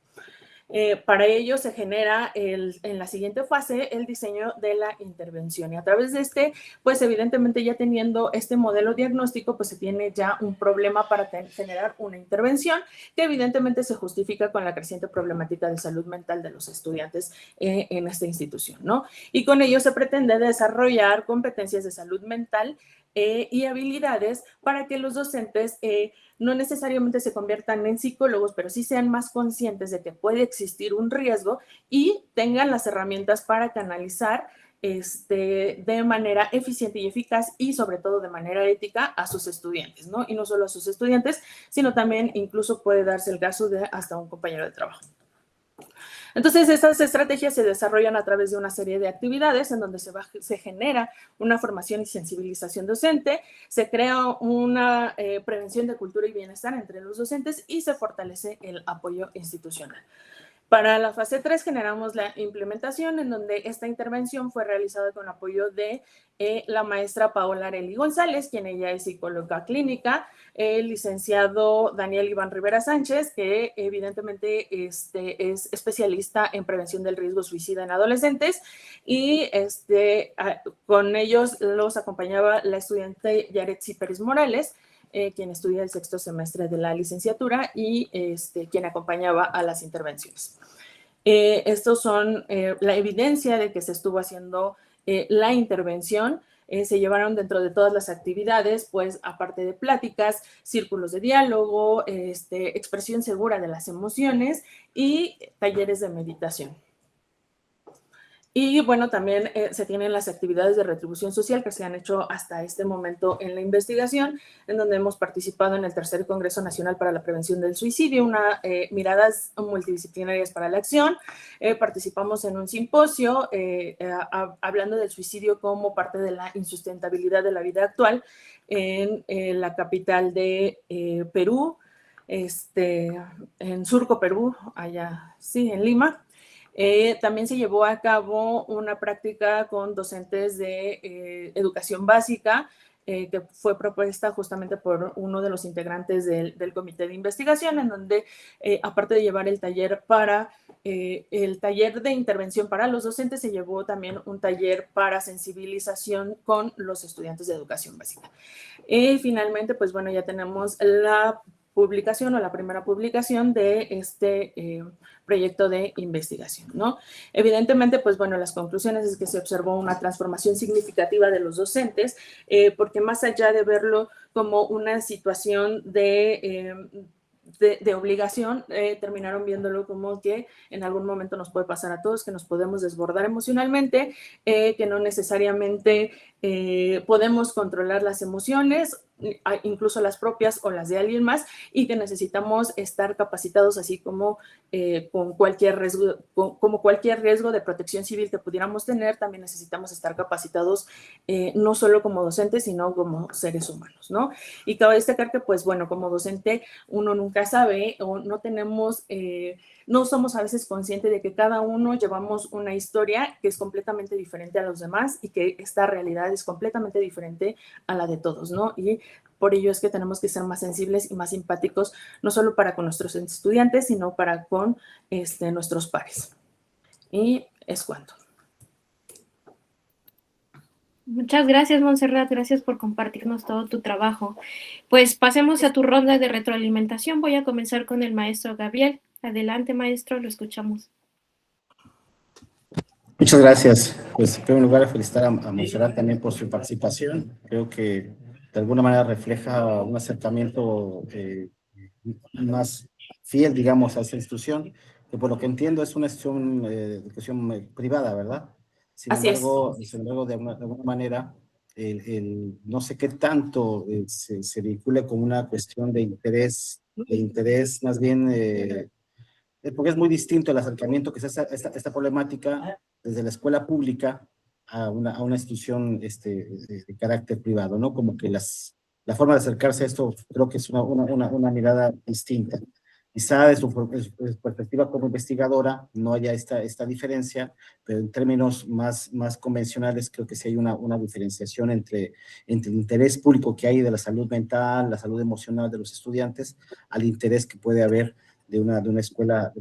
E: Para ello se genera en la siguiente fase el diseño de la intervención y a través de pues evidentemente ya teniendo este modelo diagnóstico, pues se tiene ya un problema para generar una intervención que evidentemente se justifica con la creciente problemática de salud mental de los estudiantes en esta institución, ¿no? Y con ello se pretende desarrollar competencias de salud mental y habilidades para que los docentes no necesariamente se conviertan en psicólogos, pero sí sean más conscientes de que puede existir un riesgo y tengan las herramientas para canalizar de manera eficiente y eficaz y sobre todo de manera ética a sus estudiantes, ¿no? Y no solo a sus estudiantes, sino también incluso puede darse el caso de hasta un compañero de trabajo. Entonces, estas estrategias se desarrollan a través de una serie de actividades en donde se genera una formación y sensibilización docente, se crea una prevención de cultura y bienestar entre los docentes y se fortalece el apoyo institucional. Para la fase 3 generamos la implementación en donde esta intervención fue realizada con apoyo de la maestra Paola Areli González, quien ella es psicóloga clínica, el licenciado Daniel Iván Rivera Sánchez, que evidentemente es especialista en prevención del riesgo suicida en adolescentes y con ellos los acompañaba la estudiante Yaretsi Pérez Morales, quien estudia el 6º semestre de la licenciatura y quien acompañaba a las intervenciones. Estos son la evidencia de que se estuvo haciendo la intervención. Se llevaron dentro de todas las actividades, pues aparte de pláticas, círculos de diálogo, expresión segura de las emociones y talleres de meditación. Y bueno, también se tienen las actividades de retribución social que se han hecho hasta este momento en la investigación, en donde hemos participado en el tercer Congreso Nacional para la Prevención del Suicidio, miradas multidisciplinarias para la acción. Participamos en un simposio hablando del suicidio como parte de la insustentabilidad de la vida actual en la capital de Perú, en Surco, Perú, allá, sí, en Lima. También se llevó a cabo una práctica con docentes de educación básica que fue propuesta justamente por uno de los integrantes del comité de investigación, en donde, aparte de llevar el taller de intervención para los docentes, se llevó también un taller para sensibilización con los estudiantes de educación básica. Finalmente, pues bueno, ya tenemos la publicación o la primera publicación de este proyecto de investigación, ¿no? Evidentemente, pues bueno, las conclusiones es que se observó una transformación significativa de los docentes, porque más allá de verlo como una situación de obligación, terminaron viéndolo como que en algún momento nos puede pasar a todos, que nos podemos desbordar emocionalmente, que no necesariamente podemos controlar las emociones, incluso las propias o las de alguien más, y que necesitamos estar capacitados, así como con cualquier riesgo, como cualquier riesgo de protección civil que pudiéramos tener, también necesitamos estar capacitados no solo como docentes, sino como seres humanos, ¿no? Y cabe destacar que, pues bueno, como docente uno nunca sabe o no tenemos, no somos a veces conscientes de que cada uno llevamos una historia que es completamente diferente a los demás y que esta realidad es completamente diferente a la de todos, ¿no? Y por ello es que tenemos que ser más sensibles y más empáticos, no solo para con nuestros estudiantes, sino para con nuestros pares. Y es cuanto.
A: Muchas gracias, Montserrat, gracias por compartirnos todo tu trabajo. Pues pasemos a tu ronda de retroalimentación. Voy a comenzar con el maestro Gabriel. Adelante, maestro, lo escuchamos.
D: Muchas gracias. Pues en primer lugar felicitar a Montserrat también por su participación. Creo que de alguna manera refleja un acercamiento más fiel, digamos, a esta institución, que por lo que entiendo es una institución de educación privada, ¿verdad? Sin embargo, de alguna manera, no sé qué tanto se vincule con una cuestión de interés más bien, porque es muy distinto el acercamiento que es esta problemática desde la escuela pública a una institución de carácter privado, ¿no? Como que la forma de acercarse a esto creo que es una mirada distinta. Quizá de su perspectiva como investigadora no haya esta diferencia, pero en términos más convencionales creo que sí hay una diferenciación entre el interés público que hay de la salud mental, la salud emocional de los estudiantes, al interés que puede haber de una escuela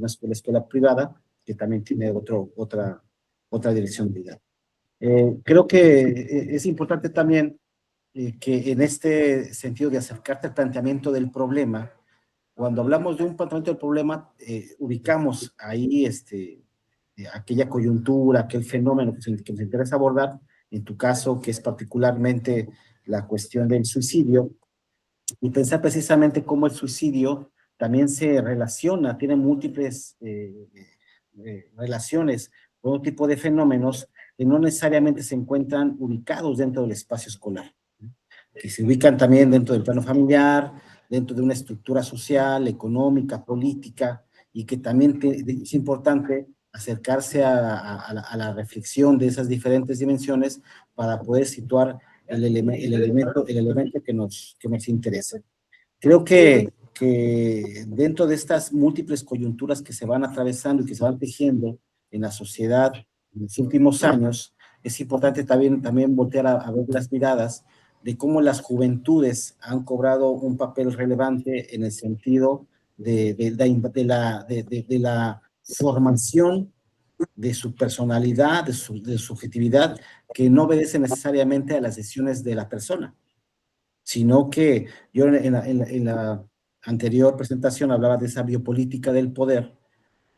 D: privada que también tiene otra dirección de vida. Creo que es importante también que en este sentido de acercarte al planteamiento del problema, cuando hablamos de un planteamiento del problema, ubicamos ahí aquella coyuntura, aquel fenómeno que nos interesa abordar, en tu caso, que es particularmente la cuestión del suicidio, y pensar precisamente cómo el suicidio también se relaciona, tiene múltiples relaciones con otro tipo de fenómenos que no necesariamente se encuentran ubicados dentro del espacio escolar, que se ubican también dentro del plano familiar, dentro de una estructura social, económica, política, y que también es importante acercarse a la reflexión de esas diferentes dimensiones para poder situar el elemento que nos interesa. Creo que dentro de estas múltiples coyunturas que se van atravesando y que se van tejiendo en la sociedad en los últimos años, es importante también voltear a ver las miradas de cómo las juventudes han cobrado un papel relevante en el sentido de la formación de su personalidad, de su subjetividad, que no obedece necesariamente a las decisiones de la persona, sino que yo en la anterior presentación hablaba de esa biopolítica del poder,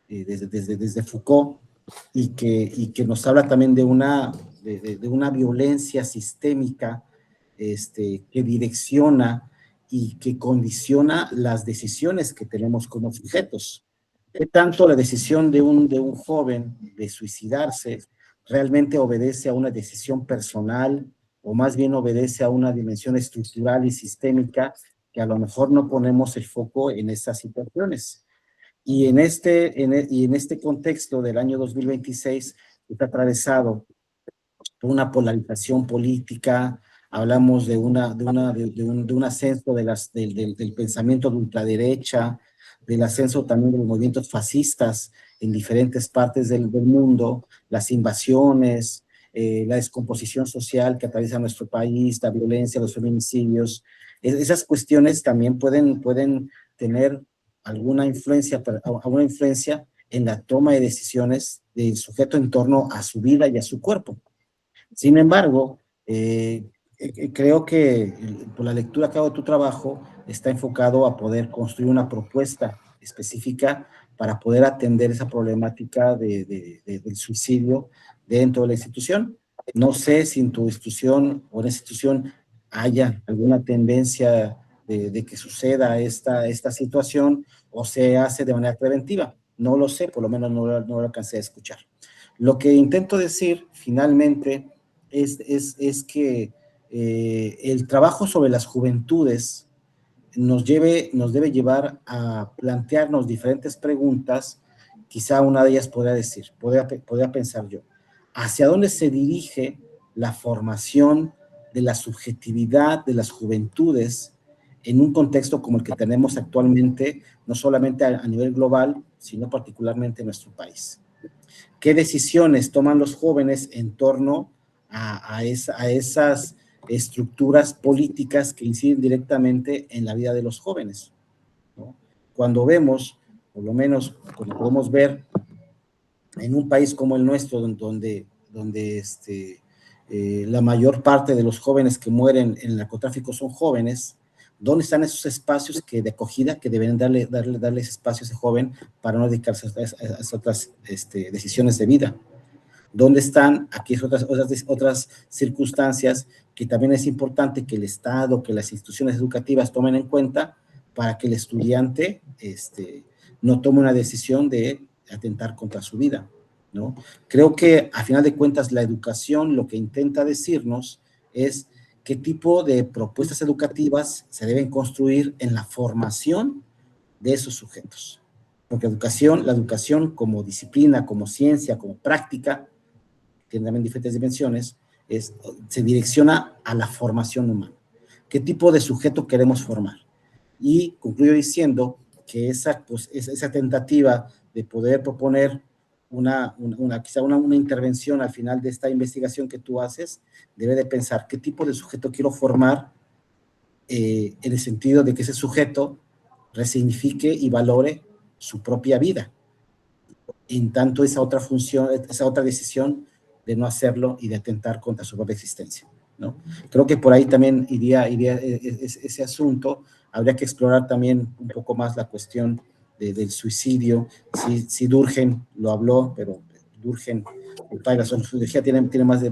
D: desde Foucault, y que nos habla también de una violencia sistémica que direcciona y que condiciona las decisiones que tenemos como sujetos. ¿Qué tanto la decisión de un joven de suicidarse realmente obedece a una decisión personal o más bien obedece a una dimensión estructural y sistémica que a lo mejor no ponemos el foco en esas situaciones? Y en este contexto del año 2026 está atravesado por una polarización política. Hablamos de un ascenso del pensamiento de ultraderecha, del ascenso también de los movimientos fascistas en diferentes partes del mundo, las invasiones, la descomposición social que atraviesa nuestro país, la violencia, los feminicidios. Esas cuestiones también pueden tener alguna influencia en la toma de decisiones del sujeto en torno a su vida y a su cuerpo. Sin embargo, creo que por la lectura que hago de tu trabajo está enfocado a poder construir una propuesta específica para poder atender esa problemática del suicidio dentro de la institución. No sé si en tu institución o en esa institución haya alguna tendencia de que suceda esta situación o se hace de manera preventiva. No lo sé, por lo menos no lo alcancé a escuchar. Lo que intento decir finalmente es que el trabajo sobre las juventudes nos debe llevar a plantearnos diferentes preguntas. Quizá una de ellas podría pensar yo, ¿hacia dónde se dirige la formación de la subjetividad de las juventudes en un contexto como el que tenemos actualmente, no solamente a nivel global, sino particularmente en nuestro país? ¿Qué decisiones toman los jóvenes en torno a esas estructuras políticas que inciden directamente en la vida de los jóvenes, ¿no? Cuando vemos, por lo menos como podemos ver, en un país como el nuestro, donde la mayor parte de los jóvenes que mueren en el narcotráfico son jóvenes, ¿dónde están esos espacios de acogida que deben darles espacio a ese joven para no dedicarse a otras decisiones de vida? ¿Dónde están aquí otras circunstancias que también es importante que el Estado, que las instituciones educativas tomen en cuenta para que el estudiante no tome una decisión de atentar contra su vida, ¿no? Creo que, a final de cuentas, la educación lo que intenta decirnos es qué tipo de propuestas educativas se deben construir en la formación de esos sujetos. Porque la educación como disciplina, como ciencia, como práctica, tiene también diferentes dimensiones, se direcciona a la formación humana. ¿Qué tipo de sujeto queremos formar? Y concluyo diciendo que esa tentativa de poder proponer quizá una intervención al final de esta investigación que tú haces, debe de pensar qué tipo de sujeto quiero formar, en el sentido de que ese sujeto resignifique y valore su propia vida, en tanto esa otra función, esa otra decisión de no hacerlo y de atentar contra su propia existencia, ¿no? Creo que por ahí también iría ese asunto. Habría que explorar también un poco más la cuestión del suicidio. Sí, Durkheim lo habló, pero Durkheim, el padre de la sociología, tiene más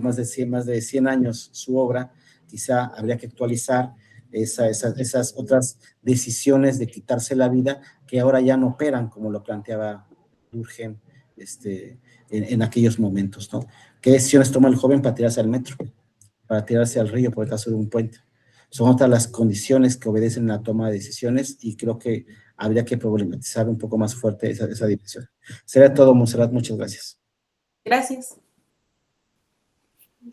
D: de 100 años su obra. Quizá habría que actualizar esas otras decisiones de quitarse la vida que ahora ya no operan como lo planteaba Durkheim en aquellos momentos, ¿no? ¿Qué decisiones toma el joven para tirarse al metro, para tirarse al río por el caso de un puente? Son otras las condiciones que obedecen a la toma de decisiones y creo que habría que problematizar un poco más fuerte esa dimensión. Será todo, Montserrat, muchas gracias.
E: Gracias.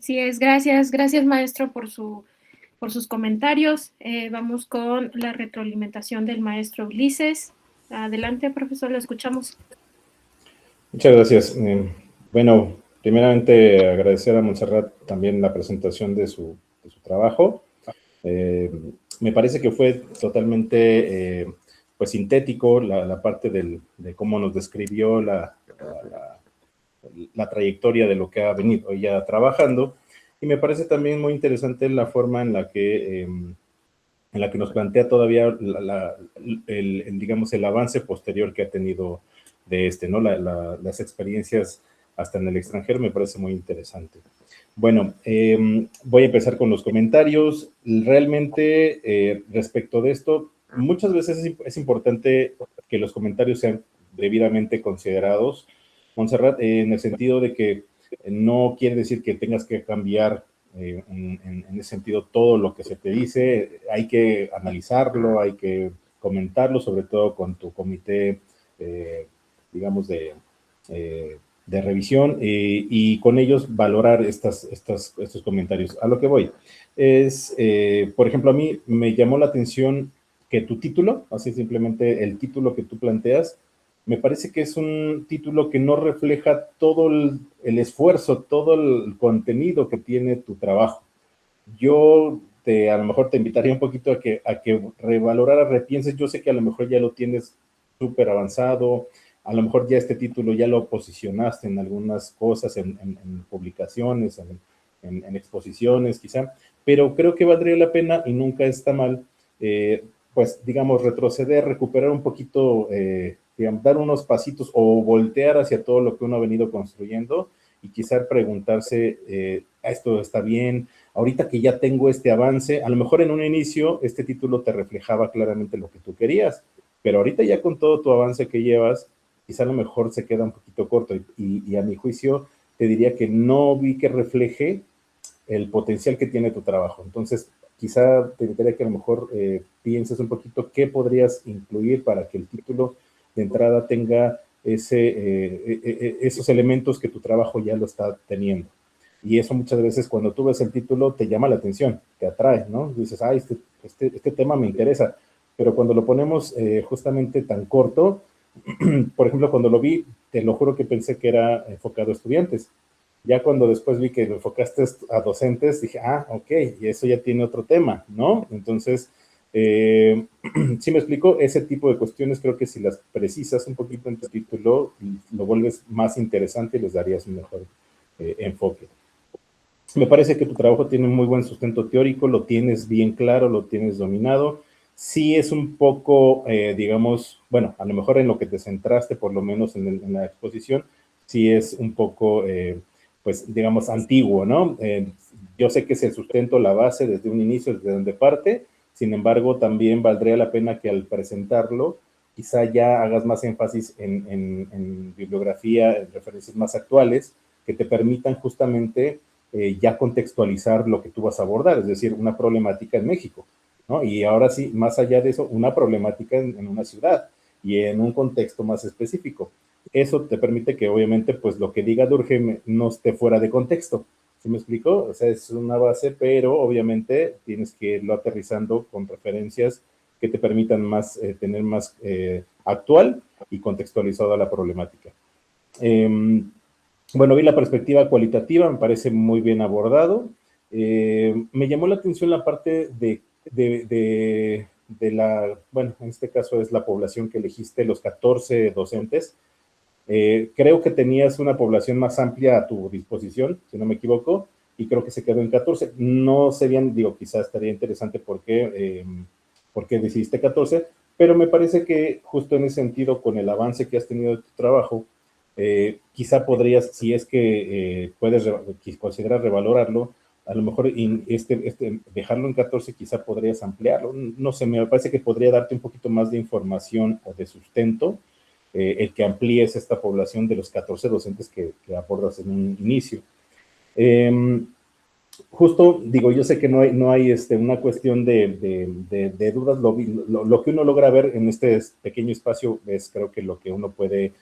A: Sí, gracias maestro por sus comentarios. Vamos con la retroalimentación del maestro Ulises. Adelante, profesor, lo escuchamos.
B: Muchas gracias. Bueno, primeramente agradecer a Montserrat también la presentación de su trabajo. Me parece que fue totalmente pues sintético la parte de cómo nos describió la trayectoria de lo que ha venido ella trabajando, y me parece también muy interesante la forma en la que nos plantea todavía digamos, el avance posterior que ha tenido de ¿no? Las experiencias hasta en el extranjero. Me parece muy interesante. Bueno, voy a empezar con los comentarios. Realmente, respecto de esto, muchas veces es importante que los comentarios sean debidamente considerados, Montserrat, en el sentido de que no quiere decir que tengas que cambiar en ese sentido todo lo que se te dice. Hay que analizarlo, hay que comentarlo, sobre todo con tu comité, digamos, de revisión, y con ellos valorar estos comentarios. A lo que voy es, por ejemplo, a mí me llamó la atención que tu título, así simplemente el título que tú planteas, me parece que es un título que no refleja todo el esfuerzo, todo el contenido que tiene tu trabajo. Yo a lo mejor te invitaría un poquito a que revaloraras, repienses. Yo sé que a lo mejor ya lo tienes súper avanzado, a lo mejor ya este título ya lo posicionaste en algunas cosas, en publicaciones, en exposiciones quizá, pero creo que valdría la pena y nunca está mal, pues digamos, retroceder, recuperar un poquito, digamos, dar unos pasitos o voltear hacia todo lo que uno ha venido construyendo y quizá preguntarse, esto está bien, ahorita que ya tengo este avance, a lo mejor en un inicio este título te reflejaba claramente lo que tú querías, pero ahorita ya con todo tu avance que llevas, quizá a lo mejor se queda un poquito corto y a mi juicio te diría que no vi que refleje el potencial que tiene tu trabajo. Entonces, quizá te invitaría que a lo mejor pienses un poquito qué podrías incluir para que el título de entrada tenga esos elementos que tu trabajo ya lo está teniendo. Y eso muchas veces cuando tú ves el título te llama la atención, te atrae, ¿no? Dices, ay, este tema me interesa. Pero cuando lo ponemos justamente tan corto, por ejemplo, cuando lo vi, te lo juro que pensé que era enfocado a estudiantes. Ya cuando después vi que lo enfocaste a docentes, dije, ok, y eso ya tiene otro tema, ¿no? Entonces, sí me explico, ese tipo de cuestiones creo que si las precisas un poquito en tu título, lo vuelves más interesante y les darías un mejor enfoque. Me parece que tu trabajo tiene muy buen sustento teórico, lo tienes bien claro, lo tienes dominado. Sí es un poco, digamos, bueno, a lo mejor en lo que te centraste, por lo menos en la exposición, sí es un poco, pues, digamos, antiguo, ¿no? Yo sé que es el sustento, la base desde un inicio, desde donde parte, sin embargo, también valdría la pena que al presentarlo, quizá ya hagas más énfasis en bibliografía, en referencias más actuales, que te permitan justamente ya contextualizar lo que tú vas a abordar, es decir, una problemática en México, ¿no? Y ahora sí, más allá de eso, una problemática en una ciudad y en un contexto más específico. Eso te permite que obviamente pues lo que diga Durkheim no esté fuera de contexto. ¿Sí me explico? O sea, es una base, pero obviamente tienes que irlo aterrizando con referencias que te permitan más, tener más actual y contextualizada la problemática. Bueno, vi la perspectiva cualitativa, me parece muy bien abordado. Me llamó la atención la parte de la, bueno, en este caso es la población que elegiste, los 14 docentes. Creo que tenías una población más amplia a tu disposición, si no me equivoco, y creo que se quedó en 14. No sé bien, digo, quizás estaría interesante por qué decidiste 14, pero me parece que justo en ese sentido, con el avance que has tenido de tu trabajo, quizá podrías, si es que puedes considerar revalorarlo, a lo mejor dejarlo en 14 quizá podrías ampliarlo. No sé, me parece que podría darte un poquito más de información o de sustento el que amplíes esta población de los 14 docentes que abordas en un inicio. Justo, digo, yo sé que no hay una cuestión de dudas, lo que uno logra ver en este pequeño espacio es creo que lo que uno puede,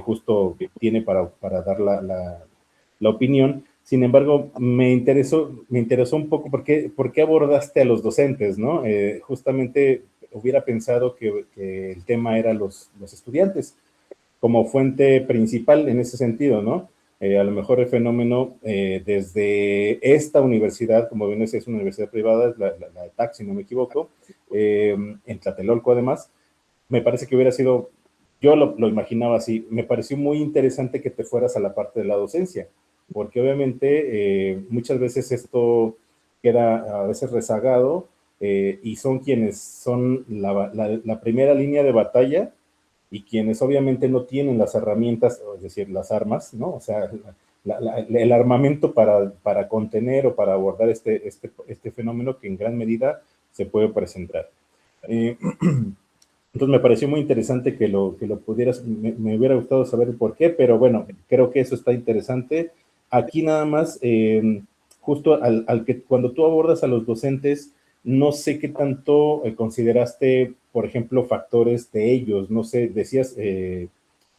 B: justo tiene para dar la opinión. Sin embargo, me interesó un poco por qué abordaste a los docentes, ¿no? Justamente hubiera pensado que el tema era los estudiantes como fuente principal en ese sentido, ¿no? A lo mejor el fenómeno desde esta universidad, como bien es una universidad privada, es la de TAC, si no me equivoco, en Tlatelolco además, me parece que hubiera sido, yo lo imaginaba así, me pareció muy interesante que te fueras a la parte de la docencia, porque obviamente muchas veces esto queda a veces rezagado y son quienes son la primera línea de batalla y quienes obviamente no tienen las herramientas, es decir, las armas, ¿no? O sea, el armamento para contener o para abordar este fenómeno que en gran medida se puede presentar. Entonces me pareció muy interesante que lo pudieras, me hubiera gustado saber el por qué, pero bueno, creo que eso está interesante. Aquí nada más, justo al que cuando tú abordas a los docentes, no sé qué tanto consideraste, por ejemplo, factores de ellos, no sé, decías,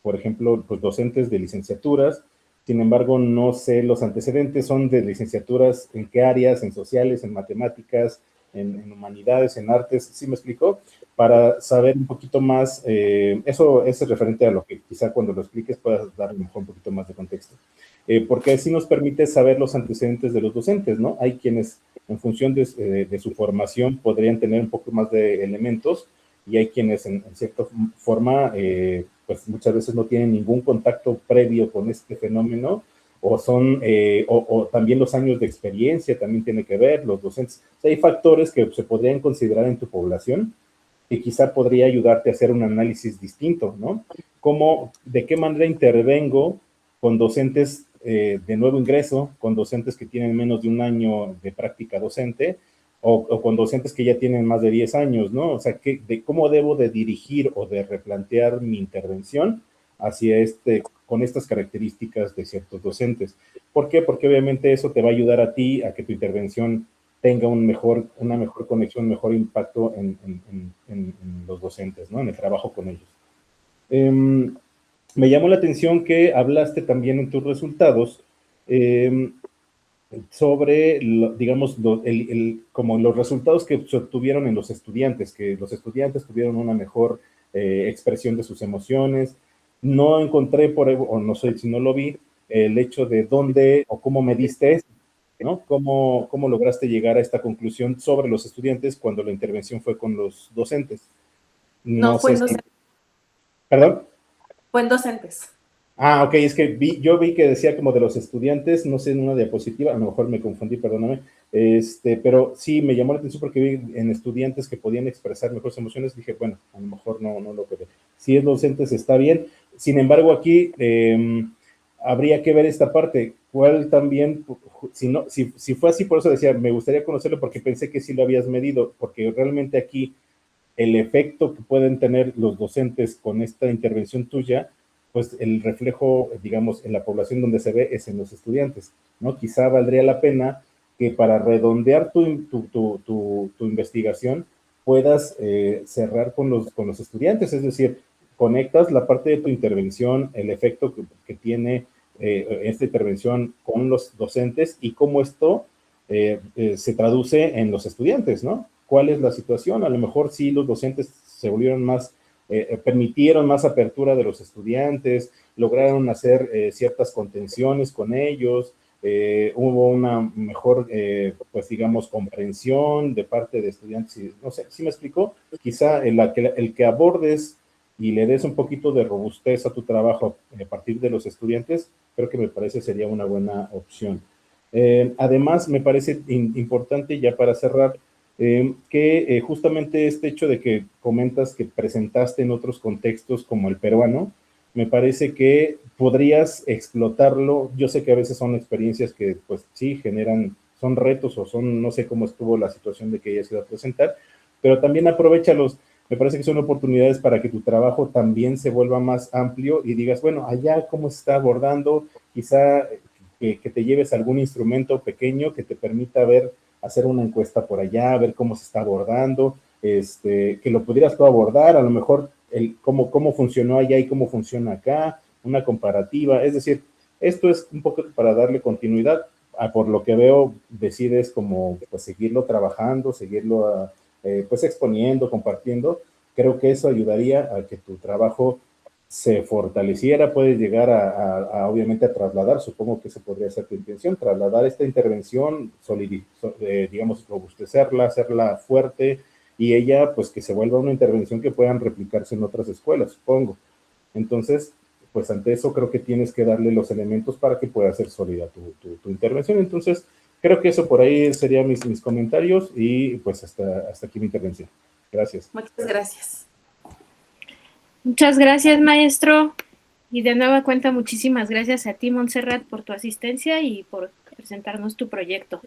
B: por ejemplo, pues docentes de licenciaturas, sin embargo, no sé, los antecedentes son de licenciaturas, ¿en qué áreas? ¿En sociales, en matemáticas? en humanidades, en artes, ¿sí me explico? Para saber un poquito más, eso es referente a lo que quizá cuando lo expliques puedas dar a lo mejor un poquito más de contexto. Porque así nos permite saber los antecedentes de los docentes, ¿no? Hay quienes en función de su formación podrían tener un poco más de elementos y hay quienes en cierta forma, pues muchas veces no tienen ningún contacto previo con este fenómeno o son, o también los años de experiencia también tiene que ver, los docentes. O sea, hay factores que se podrían considerar en tu población que quizá podría ayudarte a hacer un análisis distinto, ¿no? ¿Cómo, de qué manera intervengo con docentes de nuevo ingreso, con docentes que tienen menos de un año de práctica docente o con docentes que ya tienen más de 10 años, ¿no? O sea, de cómo debo de dirigir o de replantear mi intervención hacia con estas características de ciertos docentes. ¿Por qué? Porque obviamente eso te va a ayudar a ti a que tu intervención tenga una mejor conexión, un mejor impacto en los docentes, ¿no? En el trabajo con ellos. Me llamó la atención que hablaste también en tus resultados sobre, digamos, como los resultados que se obtuvieron en los estudiantes, que los estudiantes tuvieron una mejor expresión de sus emociones. No encontré por ahí, o no sé si no lo vi, el hecho de dónde o cómo mediste eso, ¿no? ¿Cómo lograste llegar a esta conclusión sobre los estudiantes cuando la intervención fue con los docentes?
E: No, fue en docentes.
B: ¿Perdón?
E: Fue en docentes.
B: Ah, ok, es que yo vi que decía como de los estudiantes, no sé, en una diapositiva, a lo mejor me confundí, perdóname, pero sí me llamó la atención porque vi en estudiantes que podían expresar mejores emociones, dije, bueno, a lo mejor no lo que si es docentes está bien, sin embargo aquí habría que ver esta parte, cuál también, si fue así, por eso decía, me gustaría conocerlo porque pensé que sí lo habías medido, porque realmente aquí el efecto que pueden tener los docentes con esta intervención tuya, pues el reflejo, digamos, en la población donde se ve es en los estudiantes, ¿no? Quizá valdría la pena que para redondear tu investigación puedas cerrar con los estudiantes, es decir, conectas la parte de tu intervención, el efecto que tiene esta intervención con los docentes y cómo esto se traduce en los estudiantes, ¿no? ¿Cuál es la situación? A lo mejor sí los docentes se volvieron más, permitieron más apertura de los estudiantes, lograron hacer ciertas contenciones con ellos, hubo una mejor, pues digamos, comprensión de parte de estudiantes, y, no sé, ¿sí me explicó? Quizá el que abordes y le des un poquito de robustez a tu trabajo a partir de los estudiantes, creo que me parece sería una buena opción. Además, me parece importante, ya para cerrar, que justamente este hecho de que comentas que presentaste en otros contextos como el peruano, me parece que podrías explotarlo. Yo sé que a veces son experiencias que pues sí generan, son retos o son, no sé cómo estuvo la situación de que hayas ido a presentar, pero también aprovéchalos. Me parece que son oportunidades para que tu trabajo también se vuelva más amplio y digas, bueno, allá cómo se está abordando, quizá que te lleves algún instrumento pequeño que te permita ver, hacer una encuesta por allá, ver cómo se está abordando, que lo pudieras tú abordar, a lo mejor cómo funcionó allá y cómo funciona acá, una comparativa, es decir, esto es un poco para darle continuidad, por lo que veo, decides como pues seguirlo trabajando, seguirlo pues exponiendo, compartiendo, creo que eso ayudaría a que tu trabajo se fortaleciera, puedes llegar obviamente a trasladar, supongo que esa podría ser tu intención, trasladar esta intervención, digamos, robustecerla, hacerla fuerte y ella, pues que se vuelva una intervención que puedan replicarse en otras escuelas, supongo. Entonces, pues ante eso creo que tienes que darle los elementos para que pueda ser sólida tu intervención. Entonces, creo que eso por ahí serían mis comentarios y pues hasta aquí mi intervención. Gracias.
E: Muchas gracias.
A: Muchas gracias, maestro. Y de nueva cuenta, muchísimas gracias a ti, Montserrat, por tu asistencia y por presentarnos tu proyecto.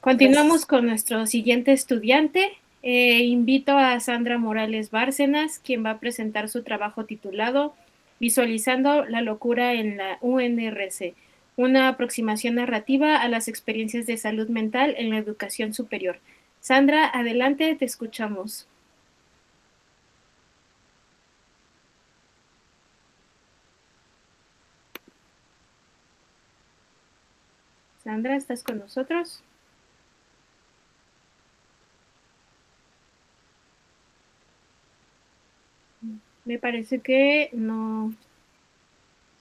A: Continuamos con nuestro siguiente estudiante. Invito a Sandra Morales Bárcenas, quien va a presentar su trabajo titulado Visualizando la locura en la UNRC, una aproximación narrativa a las experiencias de salud mental en la educación superior. Sandra, adelante, te escuchamos. Sandra, ¿estás con nosotros? Me parece que no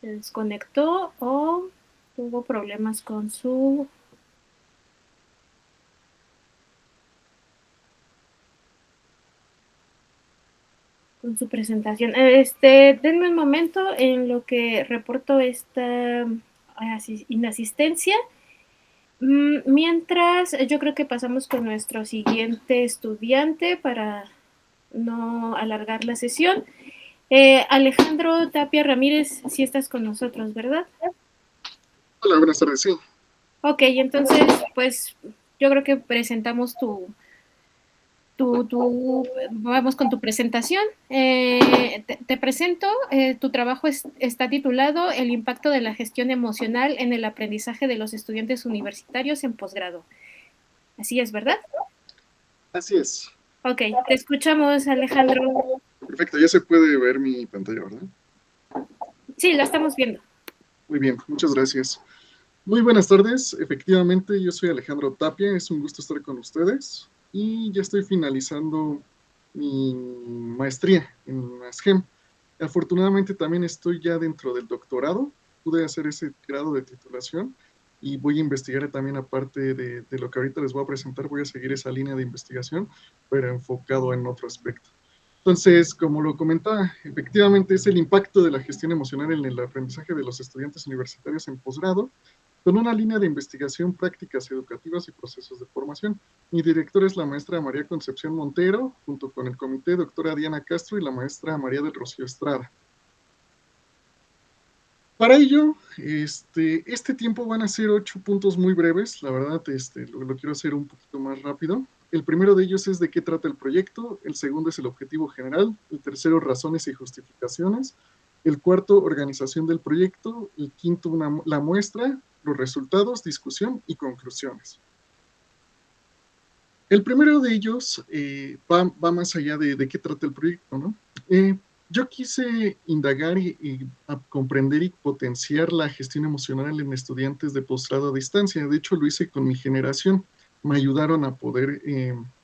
A: se desconectó o tuvo problemas con su presentación. Denme un momento en lo que reporto esta inasistencia. Mientras, yo creo que pasamos con nuestro siguiente estudiante para no alargar la sesión. Alejandro Tapia Ramírez, si estás con nosotros, ¿verdad?
F: Hola, buenas tardes, sí.
A: Ok, entonces, pues yo creo que presentamos vamos con tu presentación. Te presento, tu trabajo está titulado El impacto de la gestión emocional en el aprendizaje de los estudiantes universitarios en posgrado. Así es, ¿verdad?
F: Así es.
A: Ok, te escuchamos, Alejandro.
F: Perfecto, ya se puede ver mi pantalla, ¿verdad?
A: Sí, la estamos viendo.
F: Muy bien, muchas gracias. Muy buenas tardes, efectivamente yo soy Alejandro Tapia, es un gusto estar con ustedes y ya estoy finalizando mi maestría en ASGEM. Afortunadamente también estoy ya dentro del doctorado, pude hacer ese grado de titulación y voy a investigar también aparte de lo que ahorita les voy a presentar, voy a seguir esa línea de investigación, pero enfocado en otro aspecto. Entonces, como lo comentaba, efectivamente es el impacto de la gestión emocional en el aprendizaje de los estudiantes universitarios en posgrado, con una línea de investigación, prácticas educativas y procesos de formación. Mi directora es la maestra María Concepción Montero, junto con el comité doctora Diana Castro y la maestra María del Rocío Estrada. Para ello, este tiempo van a ser 8 puntos muy breves, la verdad lo quiero hacer un poquito más rápido. El primero de ellos es de qué trata el proyecto, el segundo es el objetivo general, el tercero razones y justificaciones, el cuarto organización del proyecto, el quinto la muestra, los resultados, discusión y conclusiones. El primero de ellos va más allá de qué trata el proyecto, ¿no? Yo quise indagar y comprender y potenciar la gestión emocional en estudiantes de posgrado a distancia. De hecho, lo hice con mi generación. Me ayudaron a poder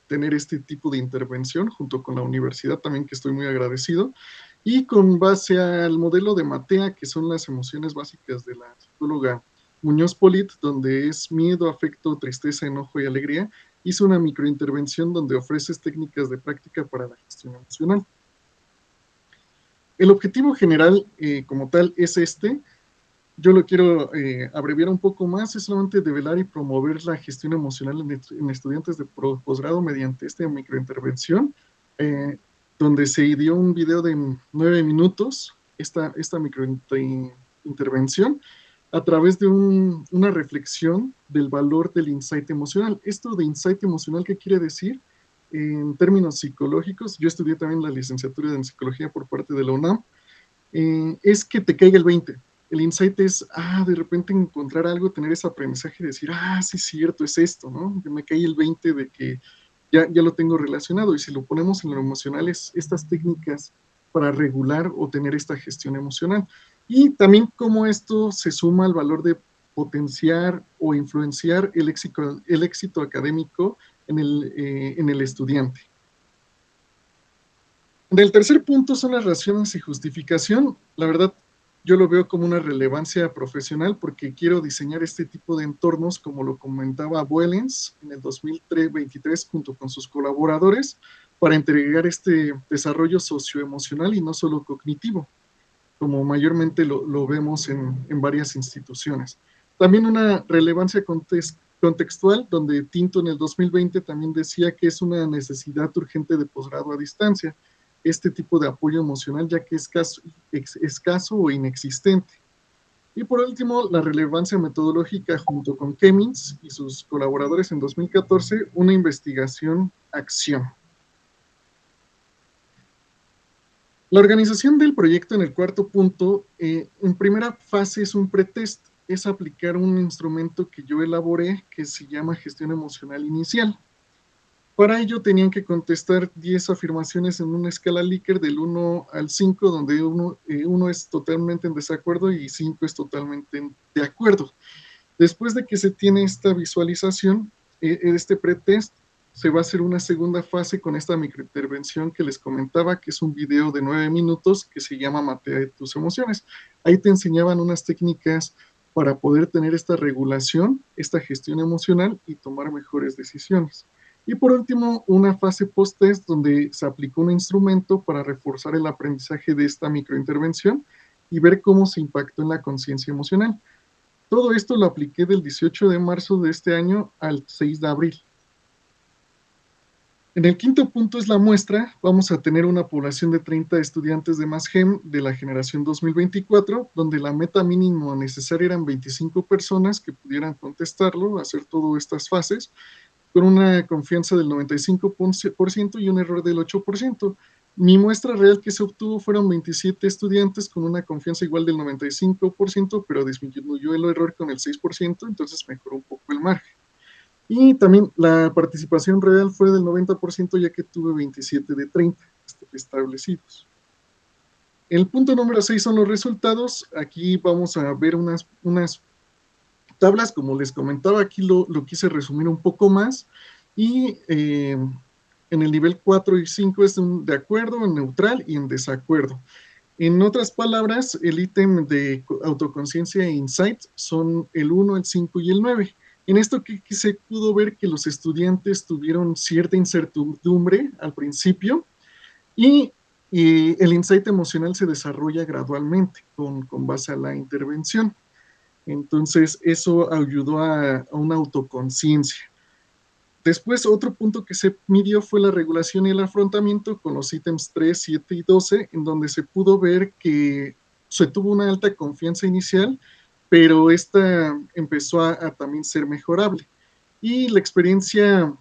F: tener este tipo de intervención junto con la universidad también, que estoy muy agradecido. Y con base al modelo de Matea, que son las emociones básicas de la psicóloga Muñoz Polit, donde es miedo, afecto, tristeza, enojo y alegría, hice una microintervención donde ofreces técnicas de práctica para la gestión emocional. El objetivo general como tal es yo lo quiero abreviar un poco más, es solamente develar y promover la gestión emocional en estudiantes de posgrado mediante esta microintervención, donde se dio un video de 9 minutos, esta microintervención, a través de una reflexión del valor del insight emocional. Esto de insight emocional, ¿qué quiere decir? En términos psicológicos, yo estudié también la licenciatura en psicología por parte de la UNAM, es que te caiga el 20. El insight es, de repente encontrar algo, tener ese aprendizaje y decir, sí es cierto, es esto, ¿no? Que me cae el 20 de que ya lo tengo relacionado. Y si lo ponemos en lo emocional, es estas técnicas para regular o tener esta gestión emocional. Y también cómo esto se suma al valor de potenciar o influenciar el éxito académico en el estudiante. Del tercer punto son las razones y justificación. La verdad, yo lo veo como una relevancia profesional porque quiero diseñar este tipo de entornos, como lo comentaba Buelens en el 2023 junto con sus colaboradores, para entregar este desarrollo socioemocional y no solo cognitivo, como mayormente lo vemos en varias instituciones. También una relevancia contextual, donde Tinto en el 2020 también decía que es una necesidad urgente de posgrado a distancia, este tipo de apoyo emocional, ya que es escaso o inexistente. Y por último, la relevancia metodológica junto con Kemmins y sus colaboradores en 2014, una investigación-acción. La organización del proyecto en el cuarto punto, en primera fase es un pretest, es aplicar un instrumento que yo elaboré que se llama gestión emocional inicial. Para ello tenían que contestar 10 afirmaciones en una escala Likert del 1 al 5, donde 1 es totalmente en desacuerdo y 5 es totalmente de acuerdo. Después de que se tiene esta visualización, este pretest, se va a hacer una segunda fase con esta microintervención que les comentaba, que es un video de 9 minutos que se llama Matea tus emociones. Ahí te enseñaban unas técnicas para poder tener esta regulación, esta gestión emocional y tomar mejores decisiones. Y por último, una fase post-test donde se aplicó un instrumento para reforzar el aprendizaje de esta microintervención y ver cómo se impactó en la conciencia emocional. Todo esto lo apliqué del 18 de marzo de este año al 6 de abril. En el quinto punto es la muestra. Vamos a tener una población de 30 estudiantes de MASGEM de la generación 2024, donde la meta mínimo necesaria eran 25 personas que pudieran contestarlo, hacer todas estas fases, con una confianza del 95% y un error del 8%. Mi muestra real que se obtuvo fueron 27 estudiantes con una confianza igual del 95%, pero disminuyó el error con el 6%, entonces mejoró un poco el margen. Y también la participación real fue del 90%, ya que tuve 27 de 30 establecidos. El punto número 6 son los resultados. Aquí vamos a ver unas tablas, como les comentaba, aquí lo quise resumir un poco más. Y en el nivel 4 y 5 es de acuerdo, en neutral y en desacuerdo. En otras palabras, el ítem de autoconciencia e insight son el 1, el 5 y el 9. En esto que se pudo ver que los estudiantes tuvieron cierta incertidumbre al principio y el insight emocional se desarrolla gradualmente con base a la intervención. Entonces, eso ayudó a una autoconciencia. Después, otro punto que se midió fue la regulación y el afrontamiento con los ítems 3, 7 y 12, en donde se pudo ver que se tuvo una alta confianza inicial, pero esta empezó a también ser mejorable. Y la experiencia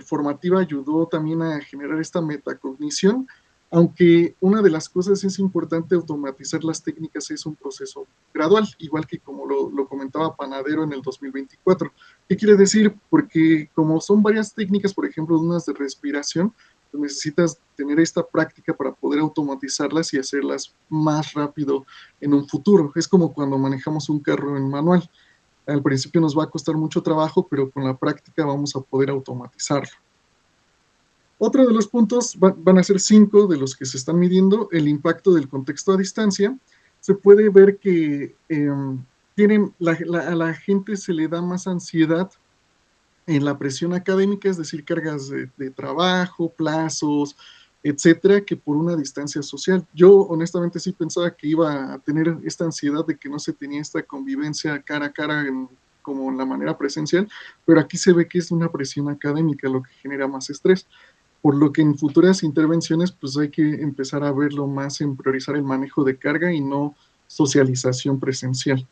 F: formativa ayudó también a generar esta metacognición, aunque una de las cosas es importante automatizar las técnicas, es un proceso gradual, igual que como lo comentaba Panadero en el 2024. ¿Qué quiere decir? Porque como son varias técnicas, por ejemplo, unas de respiración, pues necesitas tener esta práctica para poder automatizarlas y hacerlas más rápido en un futuro. Es como cuando manejamos un carro en manual. Al principio nos va a costar mucho trabajo, pero con la práctica vamos a poder automatizarlo. Otro de los puntos, van a ser 5 de los que se están midiendo, el impacto del contexto a distancia. Se puede ver que a la gente se le da más ansiedad en la presión académica, es decir, cargas de trabajo, plazos, etcétera, que por una distancia social. Yo honestamente sí pensaba que iba a tener esta ansiedad de que no se tenía esta convivencia cara a cara como en la manera presencial, pero aquí se ve que es una presión académica lo que genera más estrés, por lo que en futuras intervenciones pues hay que empezar a verlo más en priorizar el manejo de carga y no socialización presencial.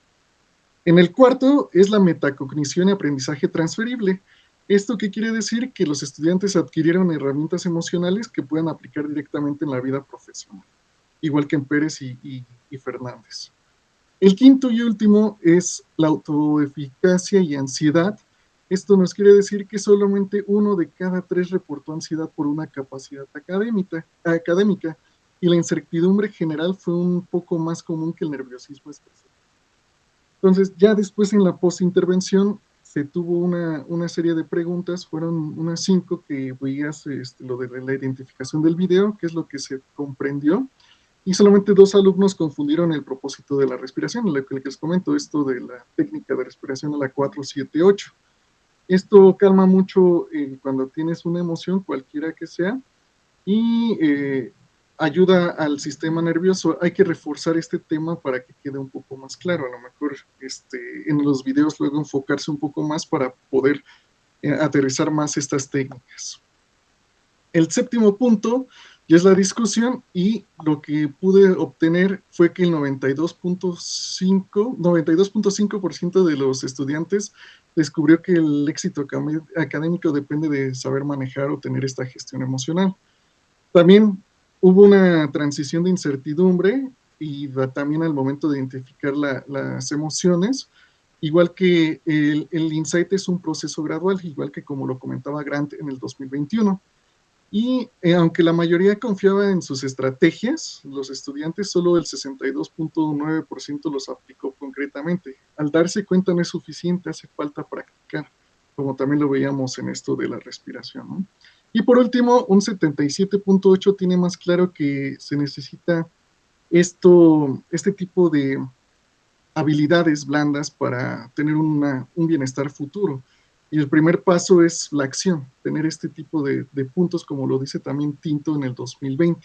F: En el cuarto es la metacognición y aprendizaje transferible. ¿Esto qué quiere decir? Que los estudiantes adquirieron herramientas emocionales que pueden aplicar directamente en la vida profesional, igual que en Pérez y Fernández. El quinto y último es la autoeficacia y ansiedad. Esto nos quiere decir que solamente 1 de cada 3 reportó ansiedad por una capacidad académica, y la incertidumbre general fue un poco más común que el nerviosismo especial. Entonces, ya después en la postintervención se tuvo una serie de preguntas, fueron unas 5 que veías lo de la identificación del video, que es lo que se comprendió, y solamente 2 alumnos confundieron el propósito de la respiración, lo que les comento, esto de la técnica de respiración a la 4-7-8. Esto calma mucho cuando tienes una emoción, cualquiera que sea, y ayuda al sistema nervioso. Hay que reforzar este tema para que quede un poco más claro. A lo mejor en los videos luego enfocarse un poco más para poder aterrizar más estas técnicas. El séptimo punto ya es la discusión, y lo que pude obtener fue que el 92.5% de los estudiantes descubrió que el éxito académico depende de saber manejar o tener esta gestión emocional. También hubo una transición de incertidumbre y también al momento de identificar las emociones, igual que el insight es un proceso gradual, igual que como lo comentaba Grant en el 2021. Y aunque la mayoría confiaba en sus estrategias, los estudiantes, solo el 62.9% los aplicó concretamente. Al darse cuenta no es suficiente, hace falta practicar. como también lo veíamos en esto de la respiración, ¿no? Y por último, un 77.8 tiene más claro que se necesita este tipo de habilidades blandas para tener un bienestar futuro. Y el primer paso es la acción, tener este tipo de puntos, como lo dice también Tinto en el 2020.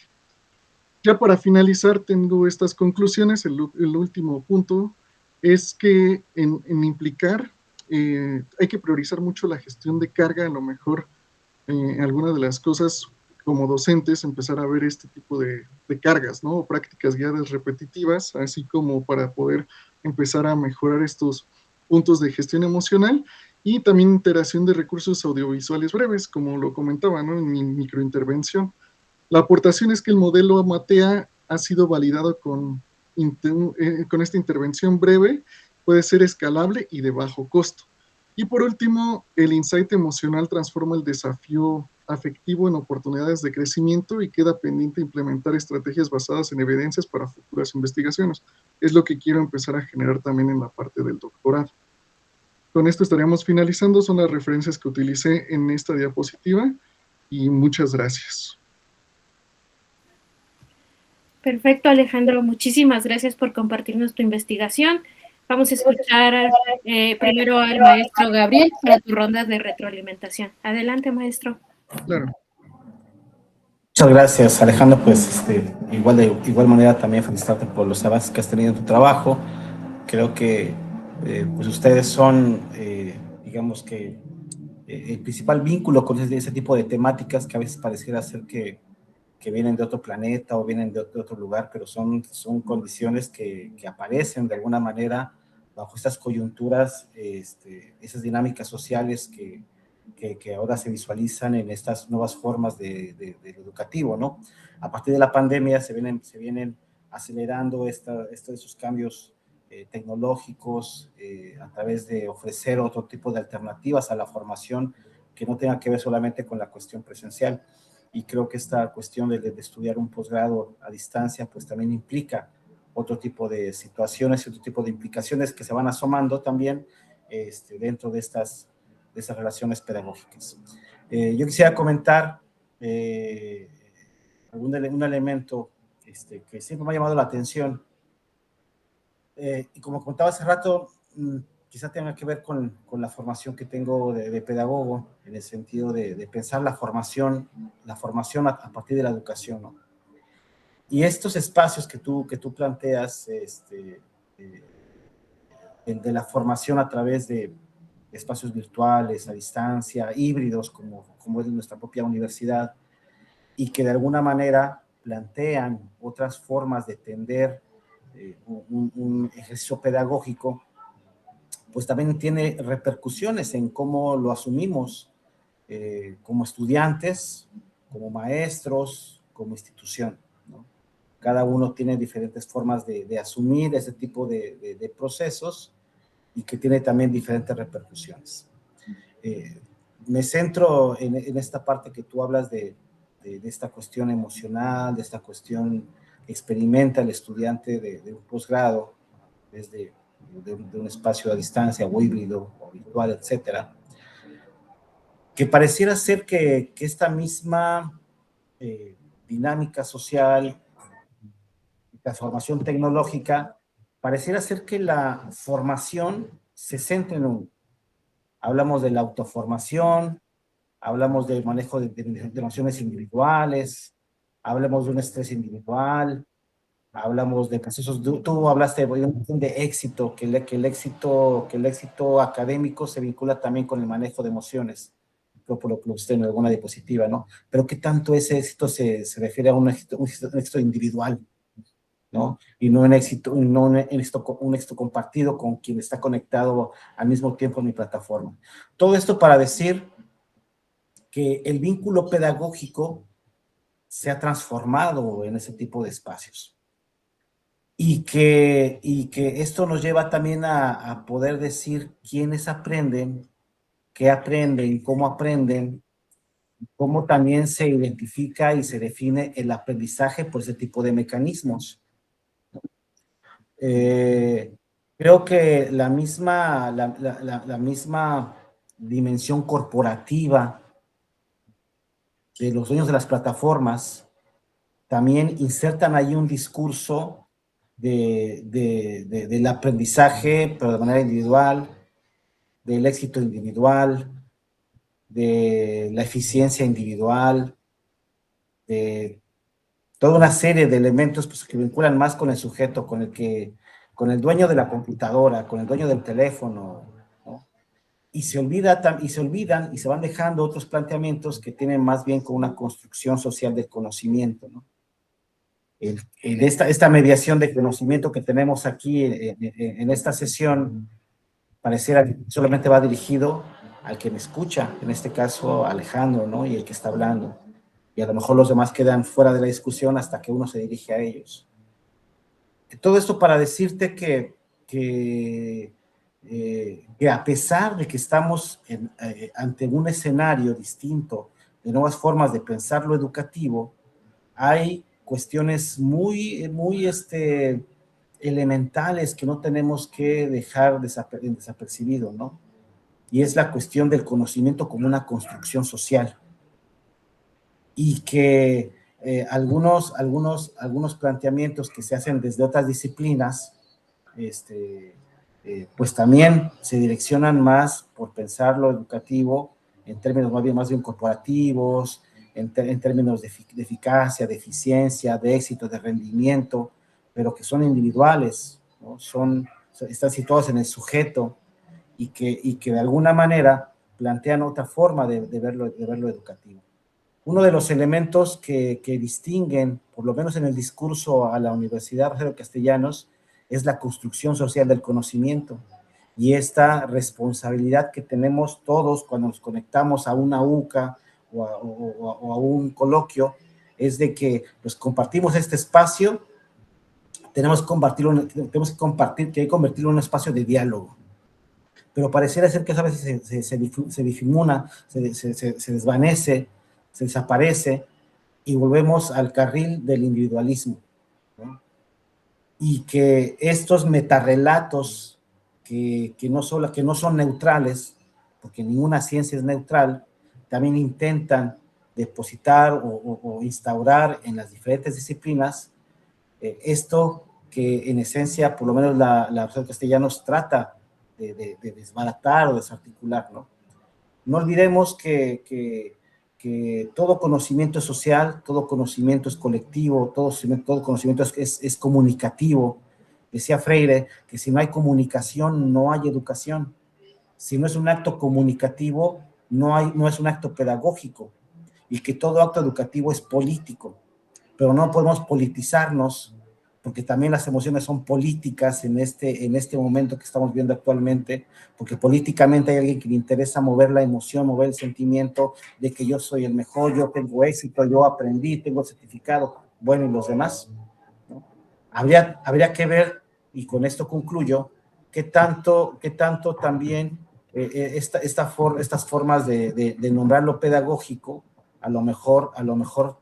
F: Ya para finalizar, tengo estas conclusiones. El último punto es que en implicar, hay que priorizar mucho la gestión de carga. A lo mejor algunas de las cosas como docentes, empezar a ver este tipo de cargas, ¿no? O prácticas guiadas repetitivas, así como para poder empezar a mejorar estos puntos de gestión emocional y también interacción de recursos audiovisuales breves, como lo comentaba, ¿no? En mi microintervención. La aportación es que el modelo Matea ha sido validado con esta intervención breve, puede ser escalable y de bajo costo. Y por último, el insight emocional transforma el desafío afectivo en oportunidades de crecimiento y queda pendiente implementar estrategias basadas en evidencias para futuras investigaciones. Es lo que quiero empezar a generar también en la parte del doctorado. Con esto estaríamos finalizando, son las referencias que utilicé en esta diapositiva y muchas gracias.
A: Perfecto, Alejandro. Muchísimas gracias por compartirnos tu investigación. Vamos a escuchar primero al maestro Gabriel para tu ronda de retroalimentación. Adelante, maestro.
F: Claro.
D: Muchas gracias, Alejandro. Pues de igual manera también felicitarte por los avances que has tenido en tu trabajo. Creo que pues ustedes son, digamos que, el principal vínculo con ese tipo de temáticas que a veces pareciera ser que vienen de otro planeta o vienen de otro lugar, pero son condiciones que aparecen de alguna manera bajo estas coyunturas, esas dinámicas sociales que ahora se visualizan en estas nuevas formas de educativo, ¿no? A partir de la pandemia se vienen acelerando esos cambios tecnológicos a través de ofrecer otro tipo de alternativas a la formación que no tenga que ver solamente con la cuestión presencial. Y creo que esta cuestión de estudiar un posgrado a distancia, pues también implica otro tipo de situaciones y otro tipo de implicaciones que se van asomando también dentro de estas relaciones pedagógicas. Yo quisiera comentar un elemento que siempre me ha llamado la atención. Y como comentaba hace rato, quizá tenga que ver con la formación que tengo de pedagogo, en el sentido de pensar la formación a partir de la educación, ¿no? Y estos espacios que tú planteas, de la formación a través de espacios virtuales, a distancia, híbridos, como es nuestra propia universidad, y que de alguna manera plantean otras formas de tender un ejercicio pedagógico, pues también tiene repercusiones en cómo lo asumimos como estudiantes, como maestros, como institución, ¿no? Cada uno tiene diferentes formas de asumir ese tipo de procesos y que tiene también diferentes repercusiones. Me centro en esta parte que tú hablas de esta cuestión emocional, de esta cuestión que experimenta el estudiante de un posgrado, desde de un espacio a distancia o híbrido o virtual, etcétera, que pareciera ser que esta misma dinámica social, transformación tecnológica, pareciera ser que la formación se centra en un. Hablamos de la autoformación, hablamos del manejo de emociones individuales, hablamos de un estrés individual, hablamos de procesos, tú hablaste de éxito, que el éxito académico se vincula también con el manejo de emociones, por lo que usted en alguna diapositiva, ¿no? Pero ¿qué tanto ese éxito se refiere a un éxito individual, ¿no? Y no un éxito compartido con quien está conectado al mismo tiempo en mi plataforma. Todo esto para decir que el vínculo pedagógico se ha transformado en ese tipo de espacios. Y que esto nos lleva también a poder decir quiénes aprenden, qué aprenden, cómo también se identifica y se define el aprendizaje por ese tipo de mecanismos. Creo que la misma dimensión corporativa de los dueños de las plataformas, también insertan ahí un discurso del aprendizaje, pero de manera individual, del éxito individual, de la eficiencia individual, de toda una serie de elementos pues, que vinculan más con el sujeto, con el dueño de la computadora, con el dueño del teléfono, ¿no? Y se olvidan y se van dejando otros planteamientos que tienen más bien con una construcción social del conocimiento, ¿no? Esta mediación de conocimiento que tenemos aquí en esta sesión pareciera que solamente va dirigido al que me escucha, en este caso Alejandro, ¿no? Y el que está hablando. Y a lo mejor los demás quedan fuera de la discusión hasta que uno se dirige a ellos. Todo esto para decirte que a pesar de que estamos ante un escenario distinto de nuevas formas de pensar lo educativo, hay cuestiones muy elementales que no tenemos que dejar desapercibido, ¿no? Y es la cuestión del conocimiento como una construcción social. Y que algunos planteamientos que se hacen desde otras disciplinas, pues también se direccionan más por pensar lo educativo en términos más bien corporativos, en términos de eficacia, de eficiencia, de éxito, de rendimiento, pero que son individuales, ¿no? Están situados en el sujeto y que de alguna manera plantean otra forma de verlo educativo. Uno de los elementos que distinguen, por lo menos en el discurso a la Universidad Rosario Castellanos, es la construcción social del conocimiento y esta responsabilidad que tenemos todos cuando nos conectamos a una UCA o a un coloquio, es de que pues, compartimos este espacio, tenemos que convertirlo en un espacio de diálogo. Pero pareciera ser que a veces se difumina, se desvanece, se desaparece y volvemos al carril del individualismo, ¿no? Y que estos metarrelatos que no son neutrales, porque ninguna ciencia es neutral, también intentan depositar o instaurar en las diferentes disciplinas esto que en esencia, por lo menos la Rosario Castellanos trata de desbaratar o desarticular, ¿no? No olvidemos que todo conocimiento es social, todo conocimiento es colectivo, todo conocimiento es comunicativo. Decía Freire que si no hay comunicación, no hay educación. Si no es un acto comunicativo, no es un acto pedagógico. Y que todo acto educativo es político. Pero no podemos politizarnos, porque también las emociones son políticas en este momento que estamos viendo actualmente, porque políticamente hay alguien que le interesa mover la emoción, mover el sentimiento de que yo soy el mejor, yo tengo éxito, yo aprendí, tengo el certificado, bueno, ¿y los demás? ¿No? Habría que ver, y con esto concluyo, qué tanto también estas formas de nombrar lo pedagógico, a lo mejor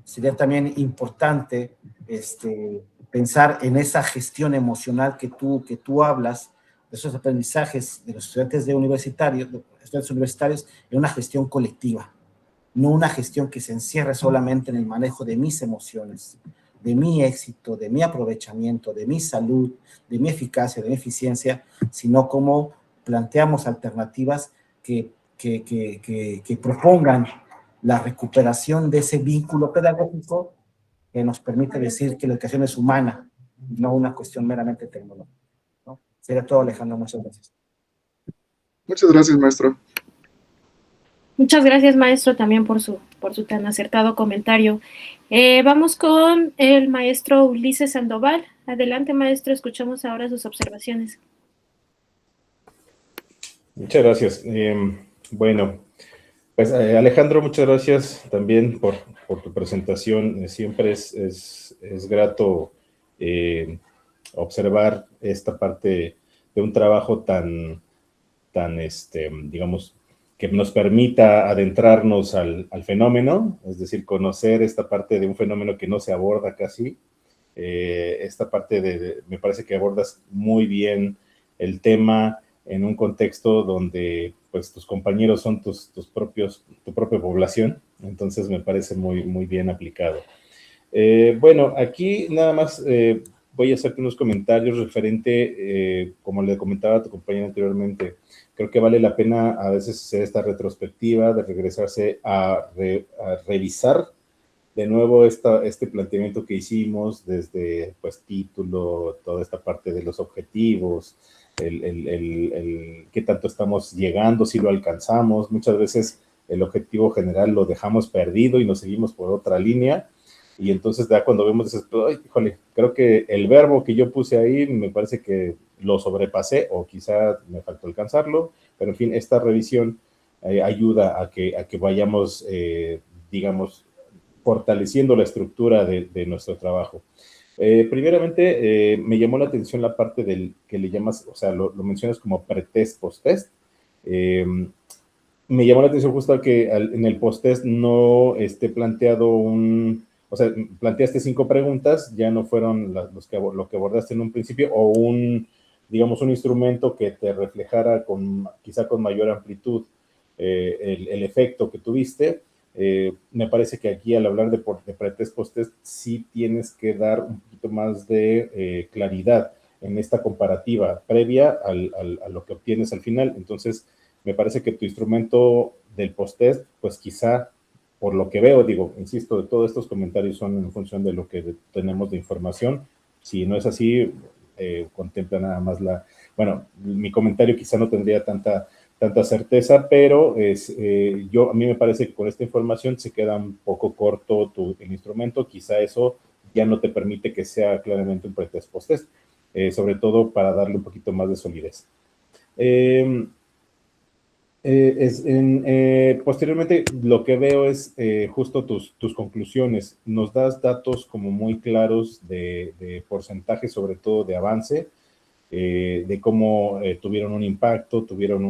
D: sería también importante pensar en esa gestión emocional que tú hablas, de esos aprendizajes de los estudiantes universitarios, en una gestión colectiva, no una gestión que se encierre solamente en el manejo de mis emociones, de mi éxito, de mi aprovechamiento, de mi salud, de mi eficacia, de mi eficiencia, sino como planteamos alternativas que propongan la recuperación de ese vínculo pedagógico que nos permite decir que la educación es humana, no una cuestión meramente tecnológica, ¿no? Sería todo, Alejandro. Muchas gracias.
F: Muchas gracias, maestro.
A: Muchas gracias, maestro, también por su tan acertado comentario. Vamos con el maestro Ulises Sandoval. Adelante, maestro, escuchamos ahora sus observaciones.
B: Muchas gracias. Bueno, pues Alejandro, muchas gracias también por tu presentación. Siempre es grato observar esta parte de un trabajo tan digamos, que nos permita adentrarnos al fenómeno, es decir, conocer esta parte de un fenómeno que no se aborda casi. Esta parte me parece que abordas muy bien el tema en un contexto donde pues tus compañeros son tu propia población, entonces me parece muy, muy bien aplicado. Bueno, aquí nada más voy a hacerte unos comentarios referente, como le comentaba a tu compañero anteriormente, creo que vale la pena a veces hacer esta retrospectiva de regresarse a revisar de nuevo este planteamiento que hicimos desde pues título, toda esta parte de los objetivos, qué tanto estamos llegando, si lo alcanzamos. Muchas veces el objetivo general lo dejamos perdido y nos seguimos por otra línea. Y entonces ya cuando vemos eso, ay, híjole, creo que el verbo que yo puse ahí me parece que lo sobrepasé o quizá me faltó alcanzarlo, pero en fin, esta revisión ayuda a que vayamos, digamos, fortaleciendo la estructura de nuestro trabajo. Primeramente, me llamó la atención la parte del que le llamas, o sea, lo mencionas como pretest, post-test. Me llamó la atención justo que en el post-test no esté planteado o sea, planteaste 5 preguntas, ya no fueron lo que abordaste en un principio, o digamos, un instrumento que te reflejara quizá con mayor amplitud el efecto que tuviste. Me parece que aquí al hablar de pretest, post-test, sí tienes que dar un poquito más de claridad en esta comparativa previa a lo que obtienes al final. Entonces, me parece que tu instrumento del post-test, pues quizá, por lo que veo, digo, insisto, todos estos comentarios son en función de lo que tenemos de información. Si no es así, contempla nada más bueno, mi comentario quizá no tendría tanta certeza, pero a mí me parece que con esta información se queda un poco corto el instrumento, quizá eso ya no te permite que sea claramente un pretest post-test, sobre todo para darle un poquito más de solidez. Posteriormente lo que veo es justo tus conclusiones. Nos das datos como muy claros de porcentaje, sobre todo de avance, de cómo tuvieron un impacto, tuvieron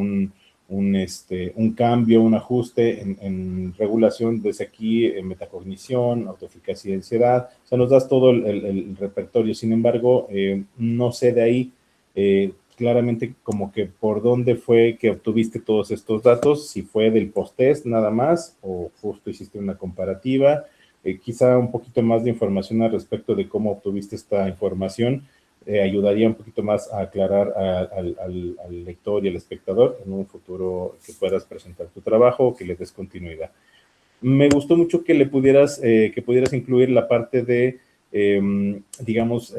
B: un cambio, un ajuste en regulación desde aquí, en metacognición, autoeficacia y ansiedad. O sea, nos das todo el repertorio. Sin embargo, no sé de ahí claramente como que por dónde fue que obtuviste todos estos datos, si fue del post-test nada más o justo hiciste una comparativa, quizá un poquito más de información al respecto de cómo obtuviste esta información, ayudaría un poquito más a aclarar al lector y al espectador en un futuro que puedas presentar tu trabajo o que le des continuidad. Me gustó mucho que pudieras incluir la parte de digamos,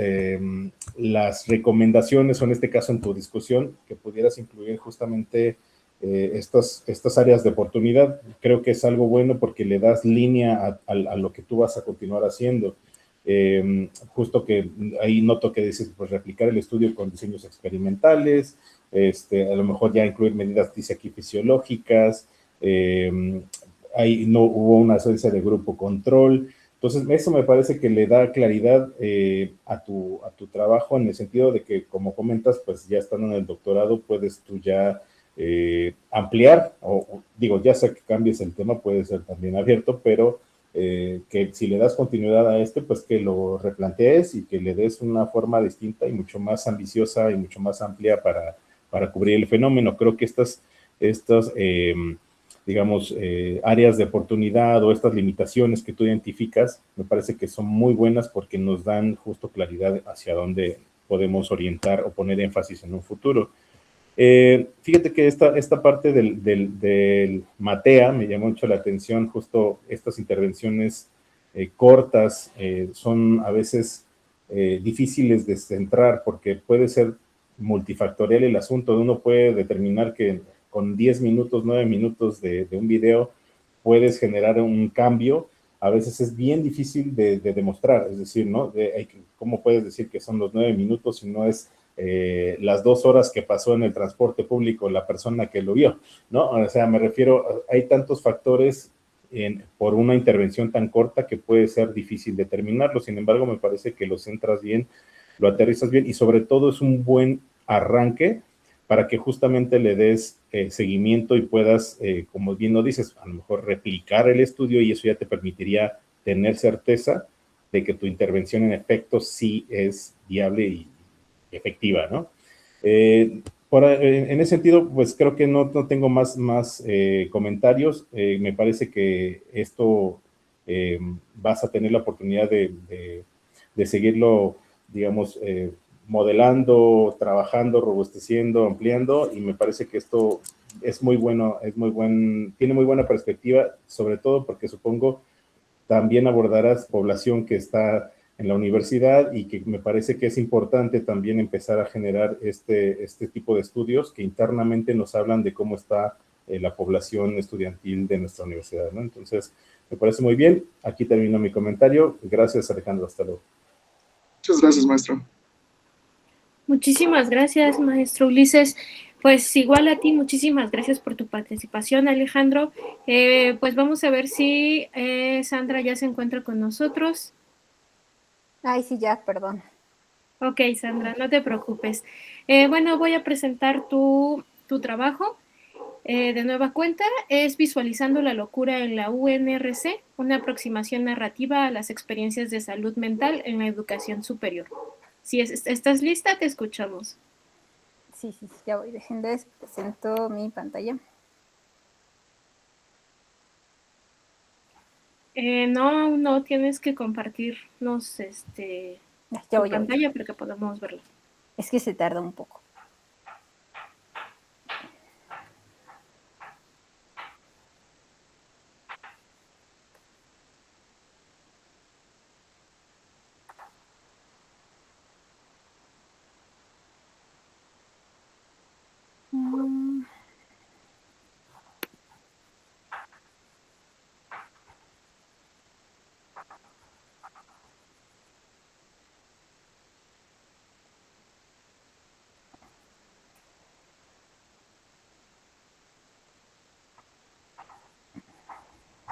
B: las recomendaciones, o en este caso en tu discusión, que pudieras incluir justamente estas áreas de oportunidad. Creo que es algo bueno porque le das línea a lo que tú vas a continuar haciendo. Justo que ahí noto que dices, pues replicar el estudio con diseños experimentales, a lo mejor ya incluir medidas, dice aquí, fisiológicas, ahí no hubo una ausencia de grupo control. Entonces, eso me parece que le da claridad a tu trabajo, en el sentido de que, como comentas, pues ya estando en el doctorado, puedes tú ya ampliar, o digo, ya sea que cambies el tema, puede ser también abierto, pero que si le das continuidad a pues que lo replantees y que le des una forma distinta y mucho más ambiciosa y mucho más amplia para cubrir el fenómeno. Creo que estas digamos, áreas de oportunidad o estas limitaciones que tú identificas, me parece que son muy buenas porque nos dan justo claridad hacia dónde podemos orientar o poner énfasis en un futuro. Fíjate que esta parte del MATEA me llamó mucho la atención, justo estas intervenciones cortas son a veces difíciles de centrar porque puede ser multifactorial el asunto. Uno puede determinar que con 10 minutos, 9 minutos de un video puedes generar un cambio. A veces es bien difícil de demostrar, es decir, ¿no? ¿Cómo puedes decir que son los 9 minutos si no es las 2 horas que pasó en el transporte público la persona que lo vio, ¿no? O sea, me refiero, hay tantos factores por una intervención tan corta que puede ser difícil determinarlo. Sin embargo, me parece que lo centras bien, lo aterrizas bien y sobre todo es un buen arranque para que justamente le des seguimiento y puedas, como bien lo dices, a lo mejor replicar el estudio y eso ya te permitiría tener certeza de que tu intervención en efecto sí es viable y efectiva, ¿no? En ese sentido, pues creo que no tengo más comentarios. Me parece que esto vas a tener la oportunidad de seguirlo, digamos, modelando, trabajando, robusteciendo, ampliando, y me parece que esto es muy bueno, tiene muy buena perspectiva, sobre todo porque supongo también abordarás población que está en la universidad y que me parece que es importante también empezar a generar este tipo de estudios que internamente nos hablan de cómo está la población estudiantil de nuestra universidad, ¿no? Entonces, me parece muy bien. Aquí termino mi comentario. Gracias, Alejandro. Hasta luego.
F: Muchas gracias, maestro.
A: Muchísimas gracias, maestro Ulises. Pues igual a ti, muchísimas gracias por tu participación, Alejandro. Pues vamos a ver si Sandra ya se encuentra con nosotros.
G: Ay, sí, ya, perdón.
A: Ok, Sandra, no te preocupes. Bueno, voy a presentar tu trabajo. De nueva cuenta, es Visualizando la locura en la UNRC, una aproximación narrativa a las experiencias de salud mental en la educación superior. Si estás lista, te escuchamos.
G: Sí, ya voy. Les presento mi pantalla.
A: No, tienes que compartirnos
G: Ya
A: tu
G: voy.
A: pantalla para que podamos verlo.
G: Es que se tarda un poco.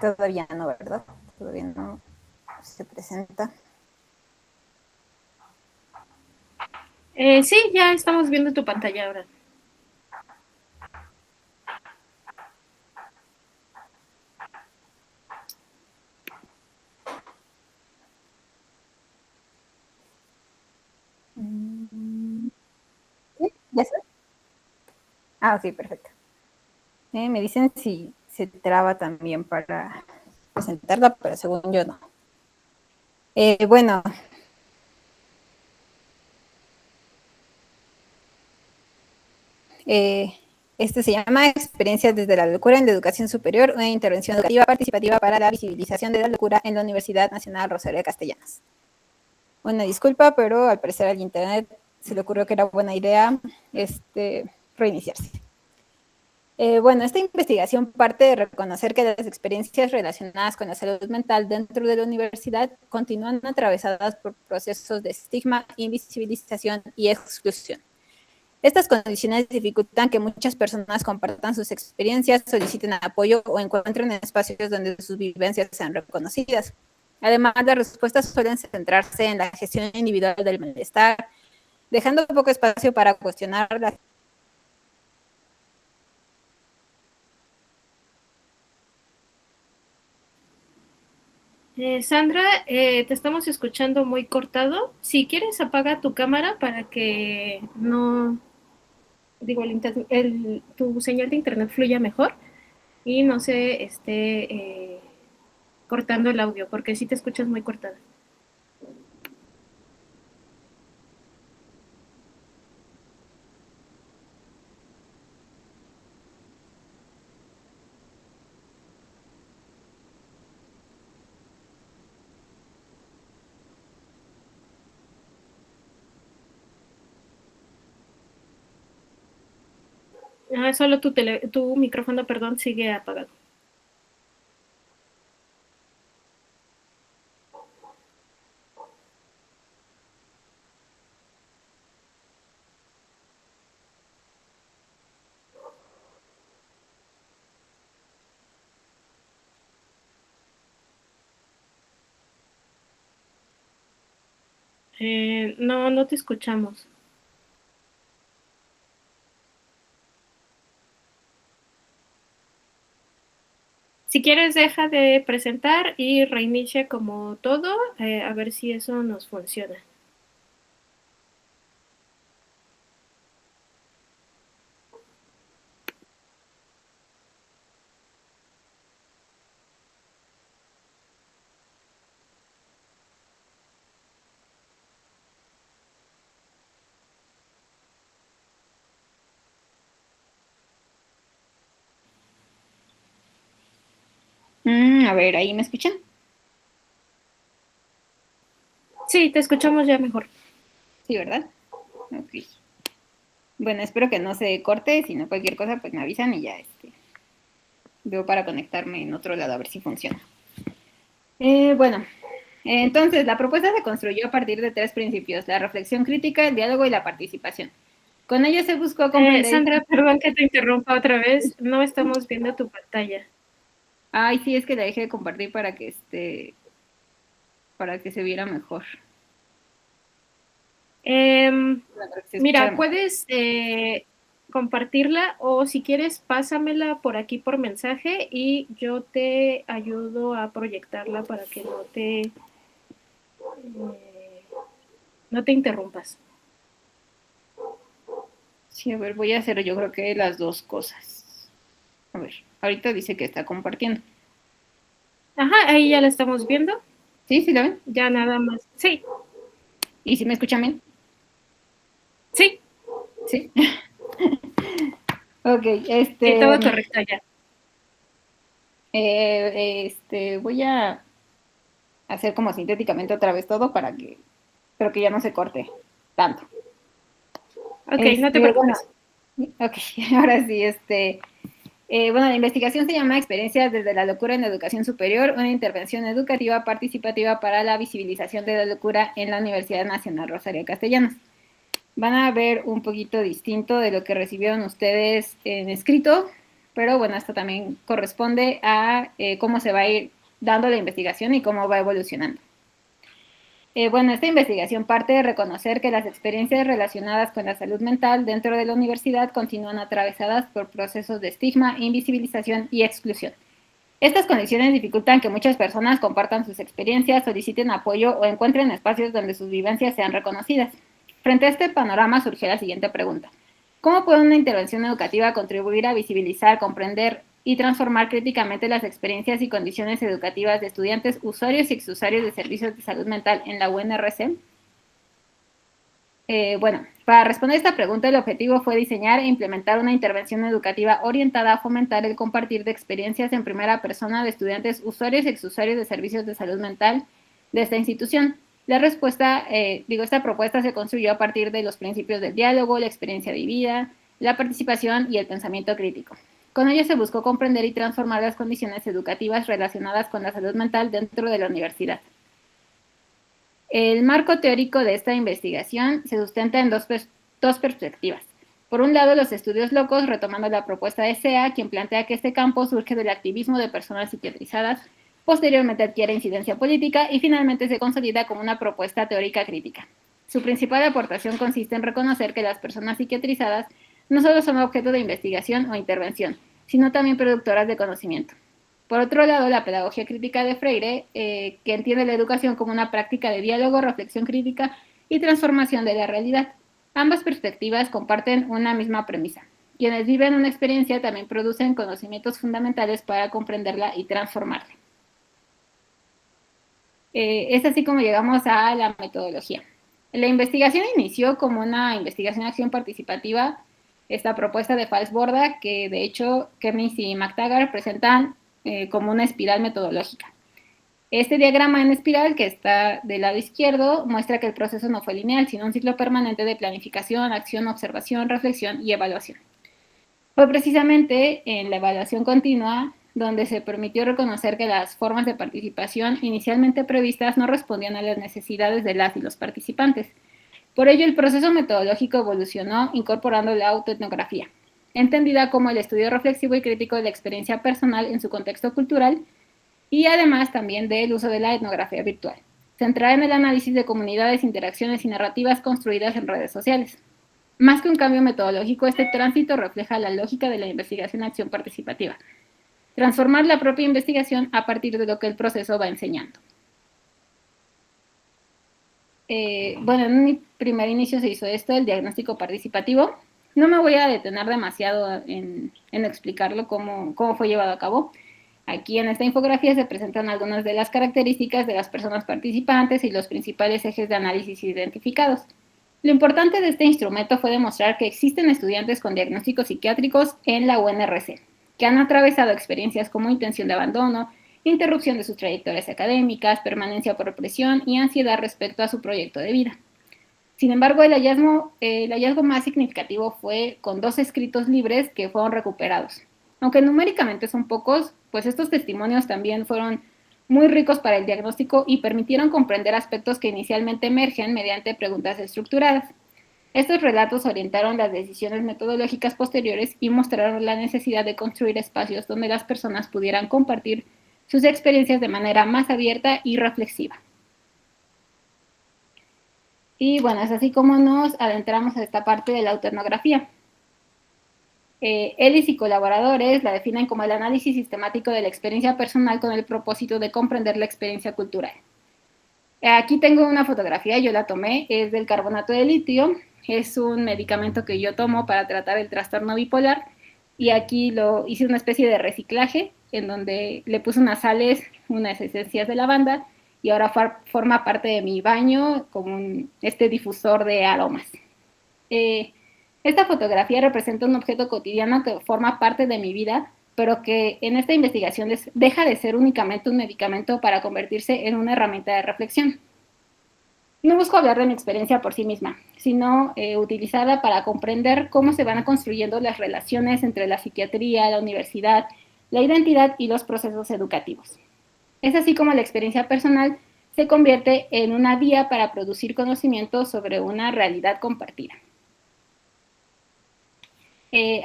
G: Todavía no, ¿verdad? Todavía no se presenta.
A: Sí, ya estamos viendo tu pantalla ahora.
G: ¿Sí? ¿Ya está? Ah, ok, perfecto. Me dicen si se traba también para presentarla, pero según yo no. Bueno. Este se llama Experiencias desde la locura en la educación superior, una intervención educativa participativa para la visibilización de la locura en la Universidad Nacional Rosario de Castellanos. Una disculpa, pero al parecer al internet se le ocurrió que era buena idea reiniciarse. Bueno, esta investigación parte de reconocer que las experiencias relacionadas con la salud mental dentro de la universidad continúan atravesadas por procesos de estigma, invisibilización y exclusión. Estas condiciones dificultan que muchas personas compartan sus experiencias, soliciten apoyo o encuentren espacios donde sus vivencias sean reconocidas. Además, las respuestas suelen centrarse en la gestión individual del malestar, dejando poco espacio para cuestionar la
A: Sandra, te estamos escuchando muy cortado. Si quieres, apaga tu cámara para que tu señal de internet fluya mejor y no se esté cortando el audio, porque sí te escuchas muy cortada. Solo tu micrófono, perdón, sigue apagado. No te escuchamos. Si quieres, deja de presentar y reinicia como todo, a ver si eso nos funciona.
G: A ver, ¿ahí me escuchan?
A: Sí, te escuchamos ya mejor.
G: Sí, ¿verdad? Ok. Bueno, espero que no se corte, si no cualquier cosa, pues me avisan y ya veo para conectarme en otro lado a ver si funciona. Bueno, entonces la propuesta se construyó a partir de 3 principios: la reflexión crítica, el diálogo y la participación. Con ello se buscó comprender...
A: Sandra, perdón que te interrumpa otra vez, no estamos viendo tu pantalla.
G: Ay, sí, es que la dejé de compartir para que se viera mejor.
A: Mira, puedes compartirla o si quieres pásamela por aquí por mensaje y yo te ayudo a proyectarla para que no te interrumpas.
G: Sí, a ver, voy a hacer yo creo que las dos cosas. A ver, ahorita dice que está compartiendo.
A: Ajá, ahí ya la estamos viendo.
G: ¿Sí? ¿Sí la ven?
A: Ya nada más. Sí.
G: ¿Y si me escuchan bien?
A: Sí.
G: Sí. Ok,
A: Sí, todo correcto ya.
G: Voy a hacer como sintéticamente otra vez todo pero que ya no se corte tanto.
A: Ok, no te preocupes.
G: Bueno, ok, ahora sí, bueno, la investigación se llama Experiencias desde la locura en la educación superior, una intervención educativa participativa para la visibilización de la locura en la Universidad Nacional Rosario Castellanos. Van a ver un poquito distinto de lo que recibieron ustedes en escrito, pero bueno, esto también corresponde a cómo se va a ir dando la investigación y cómo va evolucionando. Bueno, esta investigación parte de reconocer que las experiencias relacionadas con la salud mental dentro de la universidad continúan atravesadas por procesos de estigma, invisibilización y exclusión. Estas condiciones dificultan que muchas personas compartan sus experiencias, soliciten apoyo o encuentren espacios donde sus vivencias sean reconocidas. Frente a este panorama surgió la siguiente pregunta: ¿cómo puede una intervención educativa contribuir a visibilizar, comprender y transformar críticamente las experiencias y condiciones educativas de estudiantes, usuarios y exusuarios de servicios de salud mental en la UNRC? Bueno, para responder esta pregunta, el objetivo fue diseñar e implementar una intervención educativa orientada a fomentar el compartir de experiencias en primera persona de estudiantes, usuarios y exusuarios de servicios de salud mental de esta institución. La respuesta, esta propuesta se construyó a partir de los principios del diálogo, la experiencia vivida, la participación y el pensamiento crítico. Con ello se buscó comprender y transformar las condiciones educativas relacionadas con la salud mental dentro de la universidad. El marco teórico de esta investigación se sustenta en dos perspectivas. Por un lado, los estudios locos, retomando la propuesta de SEA, quien plantea que este campo surge del activismo de personas psiquiatrizadas, posteriormente adquiere incidencia política y finalmente se consolida como una propuesta teórica crítica. Su principal aportación consiste en reconocer que las personas psiquiatrizadas no solo son objeto de investigación o intervención, sino también productoras de conocimiento. Por otro lado, la pedagogía crítica de Freire, que entiende la educación como una práctica de diálogo, reflexión crítica y transformación de la realidad. Ambas perspectivas comparten una misma premisa. Quienes viven una experiencia también producen conocimientos fundamentales para comprenderla y transformarla. Es así como llegamos a la metodología. La investigación inició como una investigación de acción participativa, esta propuesta de Falsborda, que de hecho Kemmis y McTaggart presentan como una espiral metodológica. Este diagrama en espiral, que está del lado izquierdo, muestra que el proceso no fue lineal, sino un ciclo permanente de planificación, acción, observación, reflexión y evaluación. Fue precisamente en la evaluación continua donde se permitió reconocer que las formas de participación inicialmente previstas no respondían a las necesidades de las y los participantes. Por ello, el proceso metodológico evolucionó incorporando la autoetnografía, entendida como el estudio reflexivo y crítico de la experiencia personal en su contexto cultural, y además también del uso de la etnografía virtual, centrada en el análisis de comunidades, interacciones y narrativas construidas en redes sociales. Más que un cambio metodológico, este tránsito refleja la lógica de la investigación-acción participativa, transformar la propia investigación a partir de lo que el proceso va enseñando. Bueno, en mi primer inicio se hizo esto, el diagnóstico participativo. No me voy a detener demasiado en explicarlo cómo fue llevado a cabo. Aquí en esta infografía se presentan algunas de las características de las personas participantes y los principales ejes de análisis identificados. Lo importante de este instrumento fue demostrar que existen estudiantes con diagnósticos psiquiátricos en la UNRC, que han atravesado experiencias como intención de abandono, interrupción de sus trayectorias académicas, permanencia por opresión y ansiedad respecto a su proyecto de vida. Sin embargo, el hallazgo más significativo fue con 2 escritos libres que fueron recuperados. Aunque numéricamente son pocos, pues estos testimonios también fueron muy ricos para el diagnóstico y permitieron comprender aspectos que inicialmente emergen mediante preguntas estructuradas. Estos relatos orientaron las decisiones metodológicas posteriores y mostraron la necesidad de construir espacios donde las personas pudieran compartir sus experiencias de manera más abierta y reflexiva. Y bueno, es así como nos adentramos a esta parte de la autoetnografía. Ellis y colaboradores la definen como el análisis sistemático de la experiencia personal con el propósito de comprender la experiencia cultural. Aquí tengo una fotografía, yo la tomé, es del carbonato de litio, es un medicamento que yo tomo para tratar el trastorno bipolar, y aquí hice una especie de reciclaje en donde le puse unas sales, unas esencias de lavanda, y ahora forma parte de mi baño como este difusor de aromas. Esta fotografía representa un objeto cotidiano que forma parte de mi vida, pero que en esta investigación deja de ser únicamente un medicamento para convertirse en una herramienta de reflexión. No busco hablar de mi experiencia por sí misma, sino utilizarla para comprender cómo se van construyendo las relaciones entre la psiquiatría, la universidad, la identidad y los procesos educativos. Es así como la experiencia personal se convierte en una vía para producir conocimiento sobre una realidad compartida.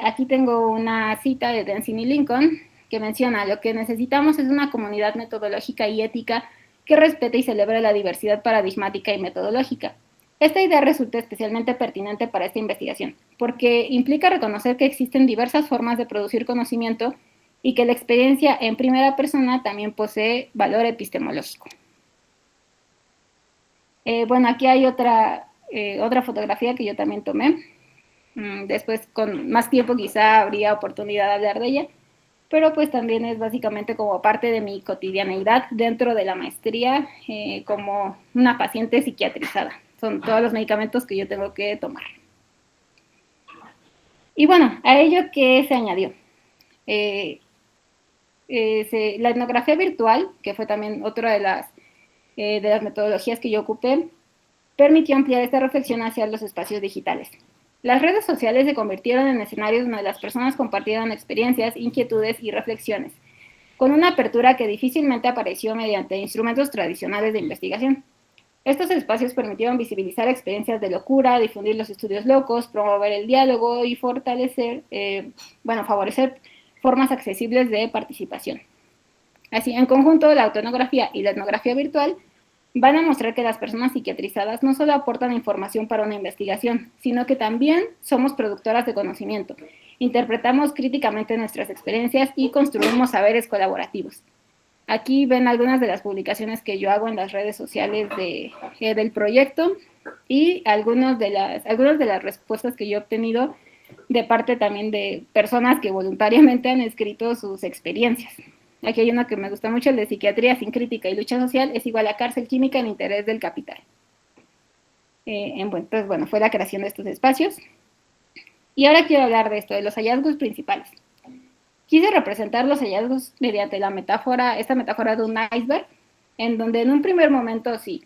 G: Aquí tengo una cita de Denzin y Lincoln que menciona: lo que necesitamos es una comunidad metodológica y ética que respete y celebre la diversidad paradigmática y metodológica. Esta idea resulta especialmente pertinente para esta investigación, porque implica reconocer que existen diversas formas de producir conocimiento y que la experiencia en primera persona también posee valor epistemológico. Bueno, aquí hay otra fotografía que yo también tomé. Después, con más tiempo, quizá habría oportunidad de hablar de ella, pero pues también es básicamente como parte de mi cotidianeidad dentro de la maestría, como una paciente psiquiatrizada. Son todos los medicamentos que yo tengo que tomar. Y bueno, a ello, ¿qué se añadió? La etnografía virtual, que fue también otra de las metodologías que yo ocupé, permitió ampliar esta reflexión hacia los espacios digitales. Las redes sociales se convirtieron en escenarios donde las personas compartieron experiencias, inquietudes y reflexiones, con una apertura que difícilmente apareció mediante instrumentos tradicionales de investigación. Estos espacios permitieron visibilizar experiencias de locura, difundir los estudios locos, promover el diálogo y favorecer formas accesibles de participación. Así, en conjunto, la autoetnografía y la etnografía virtual van a mostrar que las personas psiquiatrizadas no solo aportan información para una investigación, sino que también somos productoras de conocimiento, interpretamos críticamente nuestras experiencias y construimos saberes colaborativos. Aquí ven algunas de las publicaciones que yo hago en las redes sociales del proyecto y algunas de las respuestas que yo he obtenido de parte también de personas que voluntariamente han escrito sus experiencias. Aquí hay uno que me gusta mucho, el de psiquiatría sin crítica y lucha social es igual a cárcel química en interés del capital. Entonces, bueno, fue la creación de estos espacios. Y ahora quiero hablar de esto, de los hallazgos principales. Quise representar los hallazgos mediante esta metáfora de un iceberg, en donde en un primer momento sí,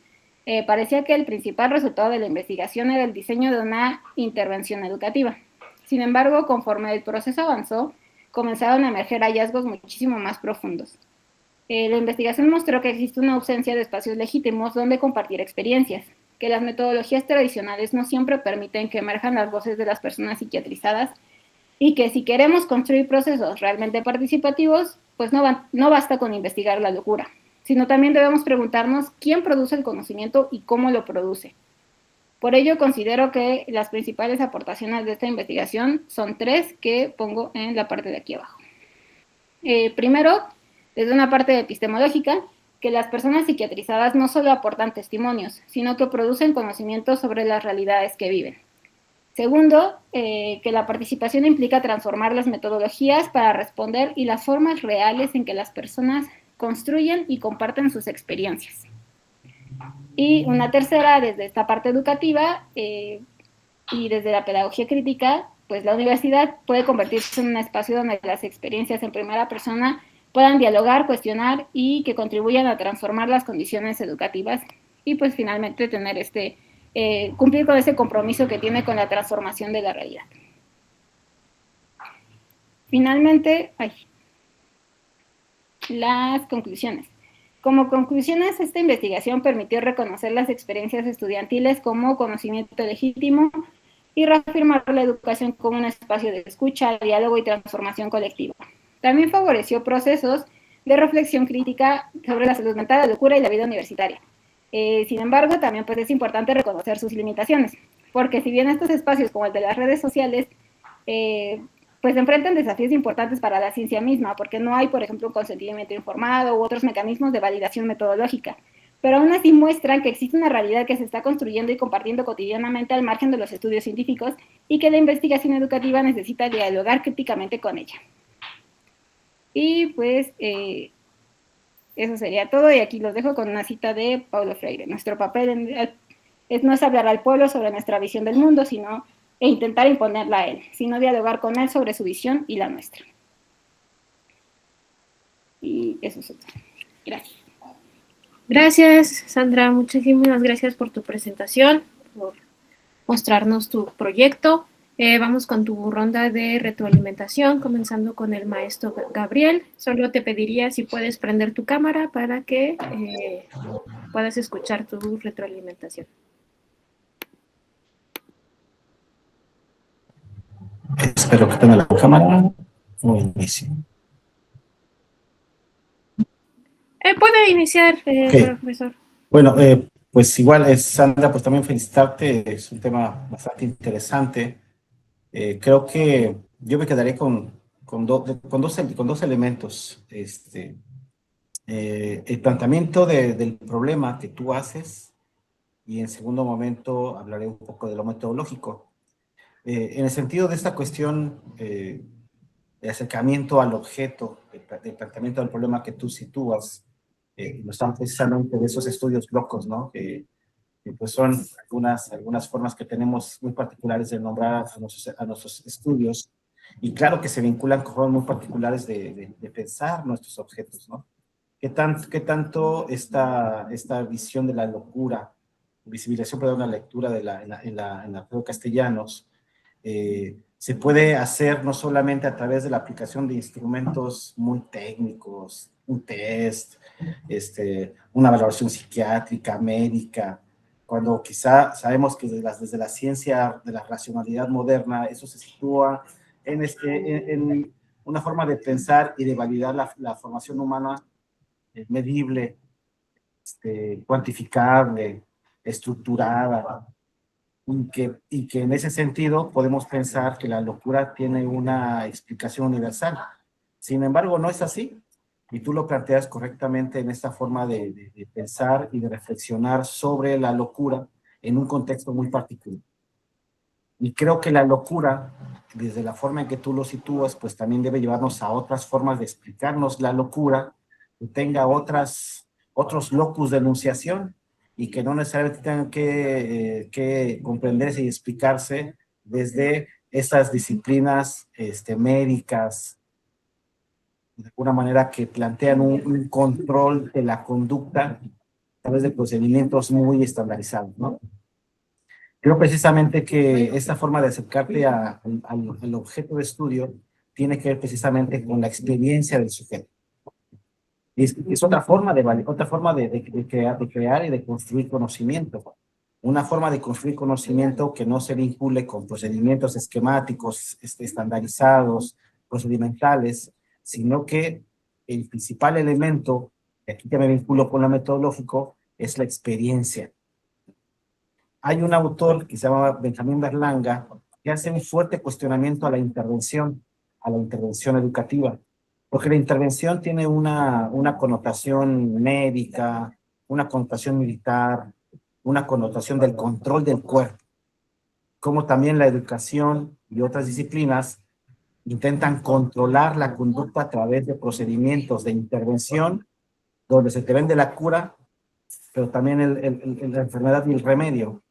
G: parecía que el principal resultado de la investigación era el diseño de una intervención educativa. Sin embargo, conforme el proceso avanzó, comenzaron a emerger hallazgos muchísimo más profundos. La investigación mostró que existe una ausencia de espacios legítimos donde compartir experiencias, que las metodologías tradicionales no siempre permiten que emerjan las voces de las personas psiquiatrizadas y que si queremos construir procesos realmente participativos, pues no basta con investigar la locura, sino también debemos preguntarnos quién produce el conocimiento y cómo lo produce. Por ello, considero que las principales aportaciones de esta investigación son 3 que pongo en la parte de aquí abajo. Primero, desde una parte epistemológica, que las personas psiquiatrizadas no solo aportan testimonios, sino que producen conocimiento sobre las realidades que viven. Segundo, que la participación implica transformar las metodologías para responder y las formas reales en que las personas construyen y comparten sus experiencias. Y una tercera, desde esta parte educativa y desde la pedagogía crítica, pues la universidad puede convertirse en un espacio donde las experiencias en primera persona puedan dialogar, cuestionar y que contribuyan a transformar las condiciones educativas y pues finalmente tener cumplir con ese compromiso que tiene con la transformación de la realidad. Finalmente, las conclusiones. Como conclusiones, esta investigación permitió reconocer las experiencias estudiantiles como conocimiento legítimo y reafirmar la educación como un espacio de escucha, diálogo y transformación colectiva. También favoreció procesos de reflexión crítica sobre la salud mental, la locura y la vida universitaria. Sin embargo, también pues, es importante reconocer sus limitaciones, porque si bien estos espacios como el de las redes sociales pues enfrentan desafíos importantes para la ciencia misma, porque no hay, por ejemplo, un consentimiento informado u otros mecanismos de validación metodológica, pero aún así muestran que existe una realidad que se está construyendo y compartiendo cotidianamente al margen de los estudios científicos y que la investigación educativa necesita dialogar críticamente con ella. Y pues eso sería todo, y aquí los dejo con una cita de Paulo Freire. Nuestro papel no es hablar al pueblo sobre nuestra visión del mundo, sino intentar imponerla a él, sino dialogar con él sobre su visión y la nuestra. Y eso es todo. Gracias.
A: Gracias, Sandra. Muchísimas gracias por tu presentación, por mostrarnos tu proyecto. Vamos con tu ronda de retroalimentación, comenzando con el maestro Gabriel. Solo te pediría si puedes prender tu cámara para que puedas escuchar tu retroalimentación.
D: Espero que tenga la cámara. Muy inicio.
A: Puede iniciar,
D: Okay.
A: profesor.
D: Bueno, pues igual, Sandra, pues también felicitarte. Es un tema bastante interesante. Creo que yo me quedaré con dos elementos. El planteamiento del problema que tú haces, y en segundo momento hablaré un poco de lo metodológico. En el sentido de esta cuestión de acercamiento al objeto, del planteamiento del problema que tú sitúas, no están precisamente de esos estudios locos, ¿no? Que pues son algunas formas que tenemos muy particulares de nombrar a nuestros estudios, y claro que se vinculan con formas muy particulares de pensar nuestros objetos, ¿no? ¿Qué tanto esta visión de la locura, visibilización, perdón, la lectura en la Pedro Castellanos, se puede hacer no solamente a través de la aplicación de instrumentos muy técnicos, un test, una valoración psiquiátrica, médica, cuando quizá sabemos que desde la ciencia de la racionalidad moderna eso se sitúa en una forma de pensar y de validar la formación humana medible, cuantificable, estructurada, y que en ese sentido podemos pensar que la locura tiene una explicación universal. Sin embargo, no es así, y tú lo planteas correctamente en esta forma de pensar y de reflexionar sobre la locura en un contexto muy particular. Y creo que la locura, desde la forma en que tú lo sitúas, pues también debe llevarnos a otras formas de explicarnos la locura, que tenga otros locus de enunciación, y que no necesariamente tengan que comprenderse y explicarse desde estas disciplinas médicas, de alguna manera que plantean un control de la conducta a través de procedimientos muy estandarizados, ¿no? Creo precisamente que esta forma de acercarte al objeto de estudio tiene que ver precisamente con la experiencia del sujeto. Es otra forma de crear y de construir conocimiento. Una forma de construir conocimiento que no se vincule con procedimientos esquemáticos, estandarizados, procedimentales, sino que el principal elemento, y aquí ya me vinculo con lo metodológico, es la experiencia. Hay un autor que se llama Benjamín Berlanga, que hace un fuerte cuestionamiento a la intervención educativa, porque la intervención tiene una connotación médica, una connotación militar, una connotación del control del cuerpo, como también la educación y otras disciplinas intentan controlar la conducta a través de procedimientos de intervención, donde se te vende la cura, pero también la enfermedad y el remedio.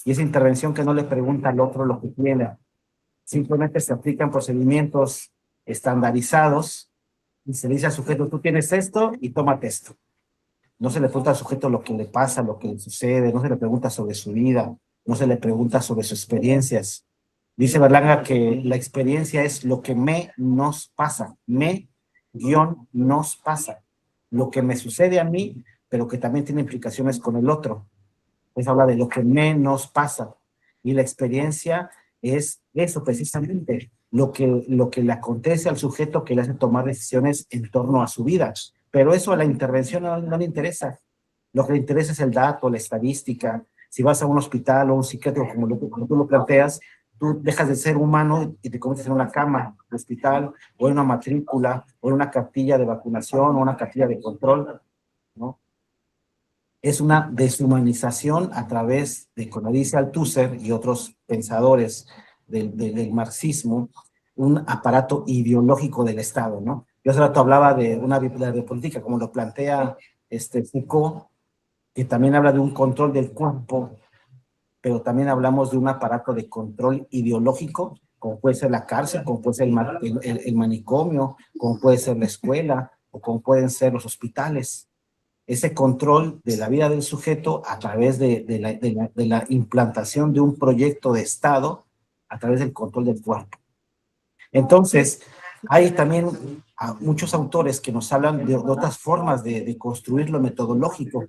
D: Y esa intervención que no le pregunta al otro lo que tiene, simplemente se aplican procedimientos estandarizados y se le dice al sujeto, tú tienes esto y tómate esto. No se le pregunta al sujeto lo que le pasa, lo que le sucede, no se le pregunta sobre su vida, no se le pregunta sobre sus experiencias. Dice Berlanga que la experiencia es lo que nos pasa, nos pasa, lo que me sucede a mí, pero que también tiene implicaciones con el otro. Pues habla de lo que nos pasa. Y la experiencia es eso precisamente, lo que le acontece al sujeto que le hace tomar decisiones en torno a su vida. Pero eso a la intervención no le interesa. Lo que le interesa es el dato, la estadística. Si vas a un hospital o un psiquiátrico, como tú lo planteas, tú dejas de ser humano y te conviertes en una cama de hospital, o en una matrícula, o en una cartilla de vacunación, o una cartilla de control, ¿no? Es una deshumanización a través de, como dice Althusser y otros pensadores del marxismo, un aparato ideológico del Estado, ¿no? Yo hace rato hablaba de una bipolaridad de política, como lo plantea Foucault, que también habla de un control del cuerpo, pero también hablamos de un aparato de control ideológico, como puede ser la cárcel, como puede ser el manicomio, como puede ser la escuela, o como pueden ser los hospitales. Ese control de la vida del sujeto a través de la implantación de un proyecto de Estado, a través del control del cuerpo. Entonces, hay también muchos autores que nos hablan de otras formas de construir lo metodológico,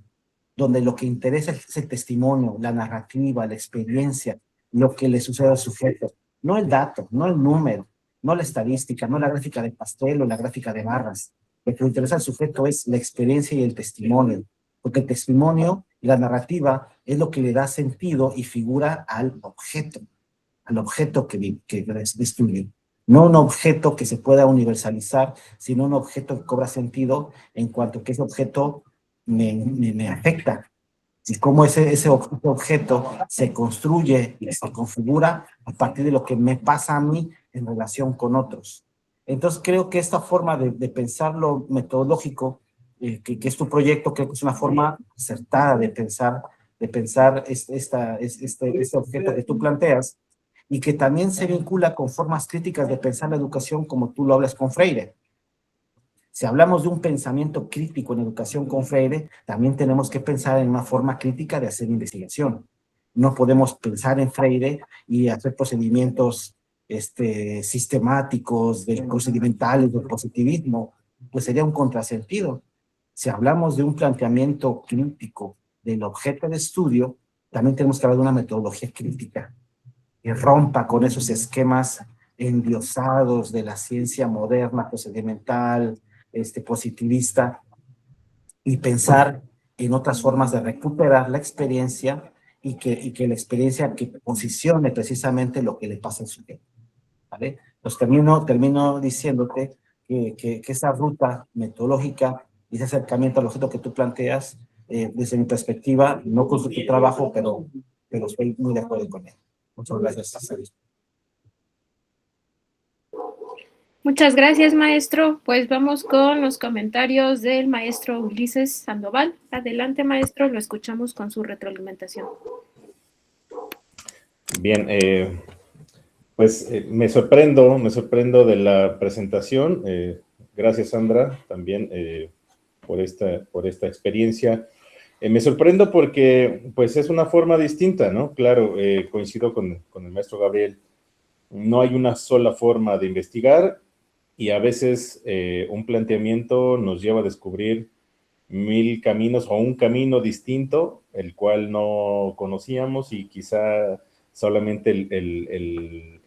D: donde lo que interesa es el testimonio, la narrativa, la experiencia, lo que le sucede al sujeto. No el dato, no el número, no la estadística, no la gráfica de pastel o la gráfica de barras. Lo que le interesa al sujeto es la experiencia y el testimonio, porque el testimonio y la narrativa es lo que le da sentido y figura al objeto que destruye. No un objeto que se pueda universalizar, sino un objeto que cobra sentido en cuanto que ese objeto me afecta. Y cómo ese objeto se construye y se configura a partir de lo que me pasa a mí en relación con otros. Entonces creo que esta forma de pensar lo metodológico, que es tu proyecto, creo que es una forma acertada de pensar este objeto que tú planteas, y que también se vincula con formas críticas de pensar la educación como tú lo hablas con Freire. Si hablamos de un pensamiento crítico en educación con Freire, también tenemos que pensar en una forma crítica de hacer investigación. No podemos pensar en Freire y hacer procedimientos sistemáticos, procedimentales, del positivismo, pues sería un contrasentido. Si hablamos de un planteamiento crítico del objeto de estudio, también tenemos que hablar de una metodología crítica que rompa con esos esquemas endiosados de la ciencia moderna, procedimental, positivista, y pensar en otras formas de recuperar la experiencia y que la experiencia que posicione precisamente lo que le pasa al sujeto, ¿vale? Pues termino diciéndote que esa ruta metodológica y ese acercamiento al objeto que tú planteas, desde mi perspectiva, no con tu trabajo, pero estoy muy de acuerdo con él. Muchas gracias.
A: Muchas gracias, maestro. Pues vamos con los comentarios del maestro Ulises Sandoval. Adelante, maestro, lo escuchamos con su retroalimentación.
B: Bien, pues me sorprendo de la presentación. Gracias, Sandra, también por esta experiencia. Me sorprendo porque pues es una forma distinta, ¿no? Claro, coincido con el maestro Gabriel. No hay una sola forma de investigar y a veces un planteamiento nos lleva a descubrir 1000 caminos o un camino distinto, el cual no conocíamos, y quizá solamente el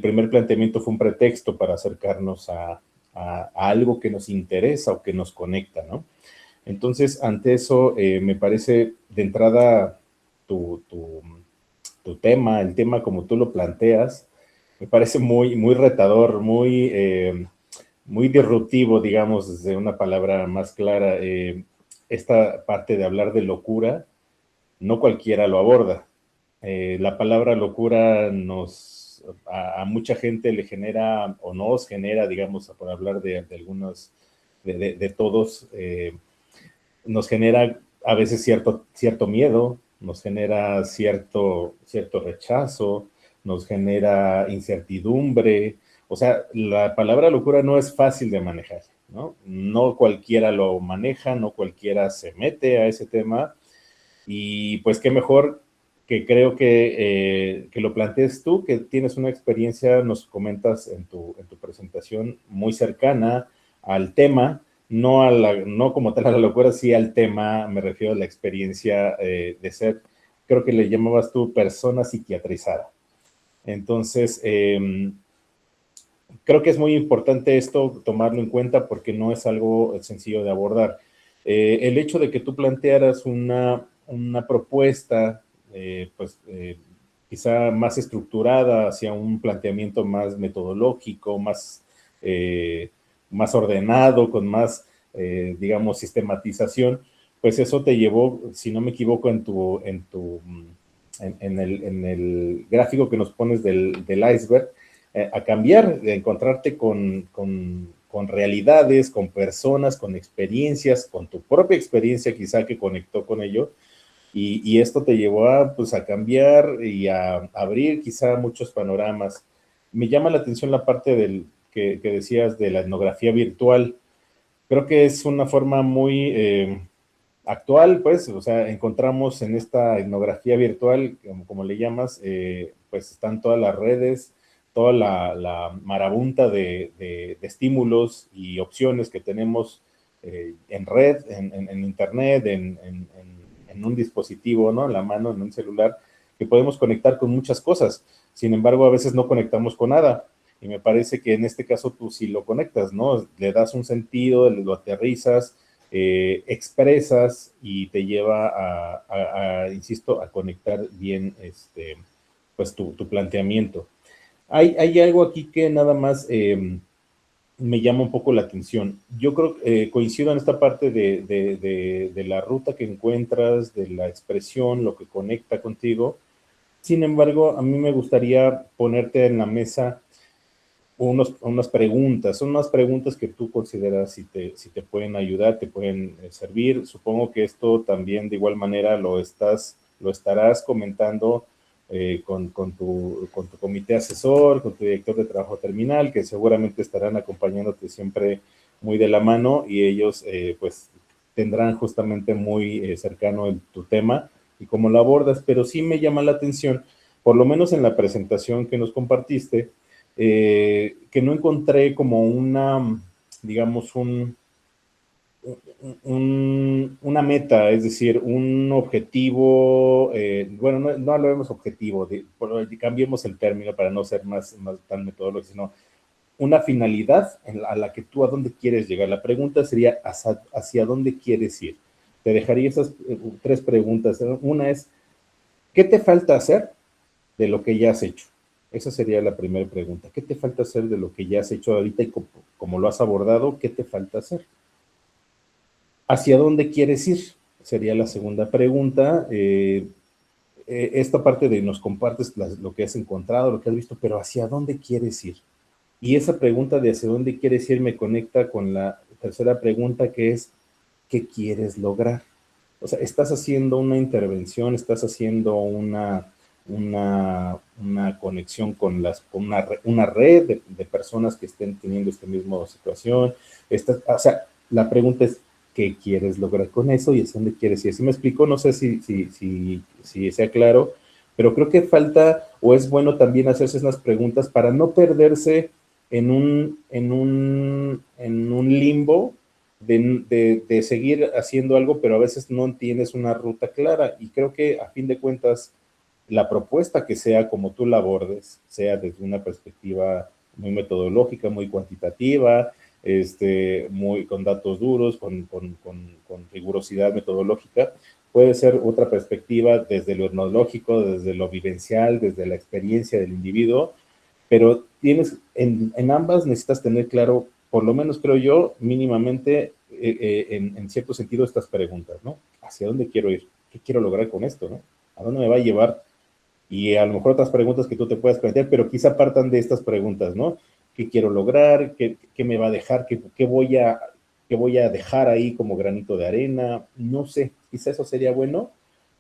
B: primer planteamiento fue un pretexto para acercarnos a algo que nos interesa o que nos conecta, ¿no? Entonces, ante eso, me parece de entrada tu tema, el tema como tú lo planteas, me parece muy retador, muy disruptivo, digamos, desde una palabra más clara. Esta parte de hablar de locura, no cualquiera lo aborda. La palabra locura a mucha gente le genera, o nos genera, digamos, por hablar de algunos, de todos, nos genera a veces cierto miedo, nos genera cierto rechazo, nos genera incertidumbre. O sea, la palabra locura no es fácil de manejar, ¿no? No cualquiera lo maneja, no cualquiera se mete a ese tema, y pues qué mejor que creo que lo plantees tú, que tienes una experiencia, nos comentas en tu presentación, muy cercana al tema, no como tal a la locura, sí al tema, me refiero a la experiencia de ser, creo que le llamabas tú persona psiquiatrizada. Entonces, creo que es muy importante esto, tomarlo en cuenta, porque no es algo sencillo de abordar. El hecho de que tú plantearas una propuesta, quizá más estructurada, hacia un planteamiento más metodológico, más ordenado, con más, digamos, sistematización, pues eso te llevó, si no me equivoco, en el gráfico que nos pones del iceberg, a cambiar, de encontrarte con realidades, con personas, con experiencias, con tu propia experiencia quizá que conectó con ello, y esto te llevó pues, a cambiar y a abrir quizá muchos panoramas. Me llama la atención la parte que decías de la etnografía virtual. Creo que es una forma muy actual, pues, o sea, encontramos en esta etnografía virtual, como le llamas, pues están todas las redes, toda la marabunta de estímulos y opciones que tenemos en red, en internet, en un dispositivo, ¿no? En la mano, en un celular, que podemos conectar con muchas cosas. Sin embargo, a veces no conectamos con nada. Y me parece que en este caso tú sí lo conectas, ¿no? Le das un sentido, lo aterrizas, expresas y te lleva insisto, a conectar bien pues tu planteamiento. Hay algo aquí que nada más me llama un poco la atención. Yo creo que coincido en esta parte de la ruta que encuentras, de la expresión, lo que conecta contigo. Sin embargo, a mí me gustaría ponerte en la mesa unas preguntas. Son unas preguntas que tú consideras si te pueden ayudar, te pueden servir. Supongo que esto también de igual manera lo estarás comentando con tu comité asesor, con tu director de trabajo terminal, que seguramente estarán acompañándote siempre muy de la mano, y ellos pues tendrán justamente muy cercano tu tema y cómo lo abordas. Pero sí me llama la atención, por lo menos en la presentación que nos compartiste, que no encontré como digamos, una meta, es decir, un objetivo, bueno, no hablemos objetivo, cambiemos el término para no ser más tan metodológico, sino una finalidad a la que tú a dónde quieres llegar. La pregunta sería, ¿hacia dónde quieres ir? Te dejaría esas tres preguntas. Una es, ¿qué te falta hacer de lo que ya has hecho? Esa sería la primera pregunta. ¿Qué te falta hacer de lo que ya has hecho ahorita y como lo has abordado, qué te falta hacer? ¿Hacia dónde quieres ir? Sería la segunda pregunta. Esta parte de nos compartes lo que has encontrado, lo que has visto, pero ¿hacia dónde quieres ir? Y esa pregunta de hacia dónde quieres ir me conecta con la tercera pregunta, que es, ¿qué quieres lograr? O sea, estás haciendo una intervención, estás haciendo una conexión con una red de personas que estén teniendo esta misma situación. O sea, la pregunta es, ¿qué quieres lograr con eso y hacia dónde quieres ir? Si me explico, no sé si sea claro, pero creo que falta, o es bueno también hacerse esas preguntas para no perderse en un limbo de seguir haciendo algo, pero a veces no tienes una ruta clara. Y creo que a fin de cuentas, la propuesta que sea como tú la abordes, sea desde una perspectiva muy metodológica, muy cuantitativa, con datos duros, con rigurosidad metodológica, puede ser otra perspectiva desde lo etnológico, desde lo vivencial, desde la experiencia del individuo, pero en ambas necesitas tener claro, por lo menos creo yo, mínimamente, en cierto sentido, estas preguntas, ¿no? ¿Hacia dónde quiero ir? ¿Qué quiero lograr con esto, no? ¿A dónde me va a llevar? Y a lo mejor otras preguntas que tú te puedas plantear, pero quizá partan de estas preguntas, ¿no? ¿Qué quiero lograr? ¿Qué me va a dejar? ¿Qué voy a dejar ahí como granito de arena? No sé, quizá eso sería bueno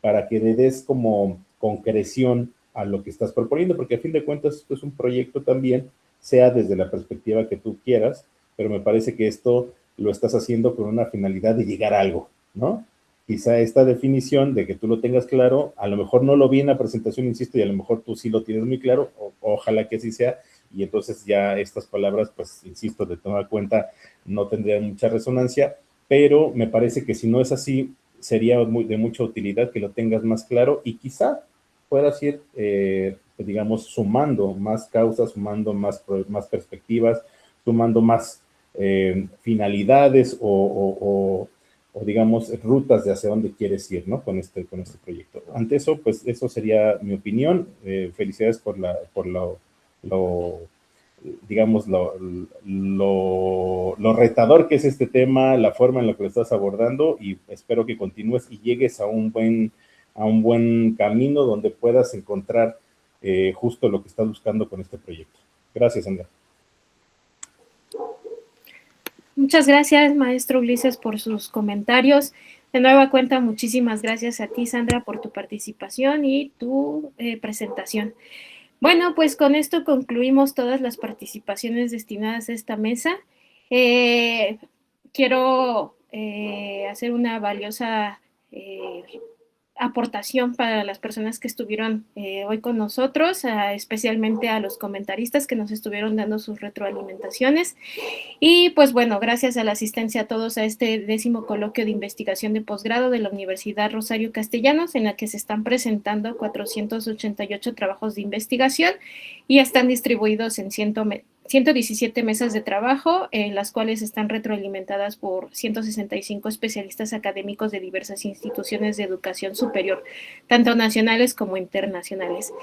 B: para que le des como concreción a lo que estás proponiendo, porque a fin de cuentas esto es un proyecto también, sea desde la perspectiva que tú quieras, pero me parece que esto lo estás haciendo con una finalidad de llegar a algo, ¿no? Quizá esta definición de que tú lo tengas claro, a lo mejor no lo vi en la presentación, insisto, y a lo mejor tú sí lo tienes muy claro, ojalá que así sea, y entonces ya estas palabras, pues, insisto, de tomar cuenta, no tendrían mucha resonancia, pero me parece que si no es así, sería de mucha utilidad que lo tengas más claro y quizá puedas ir, digamos, sumando más causas, sumando más perspectivas, sumando más finalidades o digamos, rutas de hacia dónde quieres ir, ¿no? Con este proyecto. Ante eso, pues, eso sería mi opinión. Felicidades por digamos, lo retador que es este tema, la forma en la que lo estás abordando, y espero que continúes y llegues a un buen camino donde puedas encontrar justo lo que estás buscando con este proyecto. Gracias, Andrea.
A: Muchas gracias, maestro Ulises, por sus comentarios. De nueva cuenta, muchísimas gracias a ti, Sandra, por tu participación y tu presentación. Bueno, pues con esto concluimos todas las participaciones destinadas a esta mesa. Quiero hacer una valiosa aportación para las personas que estuvieron hoy con nosotros, especialmente a los comentaristas que nos estuvieron dando sus retroalimentaciones. Y pues bueno, gracias a la asistencia a todos a este 10º coloquio de investigación de posgrado de la Universidad Rosario Castellanos, en la que se están presentando 488 trabajos de investigación y están distribuidos en 117 mesas de trabajo, en las cuales están retroalimentadas por 165 especialistas académicos de diversas instituciones de educación superior, tanto nacionales como internacionales.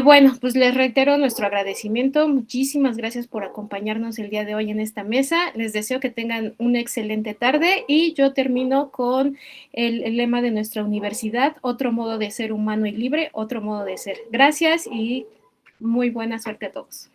A: Bueno, pues les reitero nuestro agradecimiento. Muchísimas gracias por acompañarnos el día de hoy en esta mesa. Les deseo que tengan una excelente tarde y yo termino con el lema de nuestra universidad: otro modo de ser humano y libre, otro modo de ser. Gracias y muy buena suerte a todos.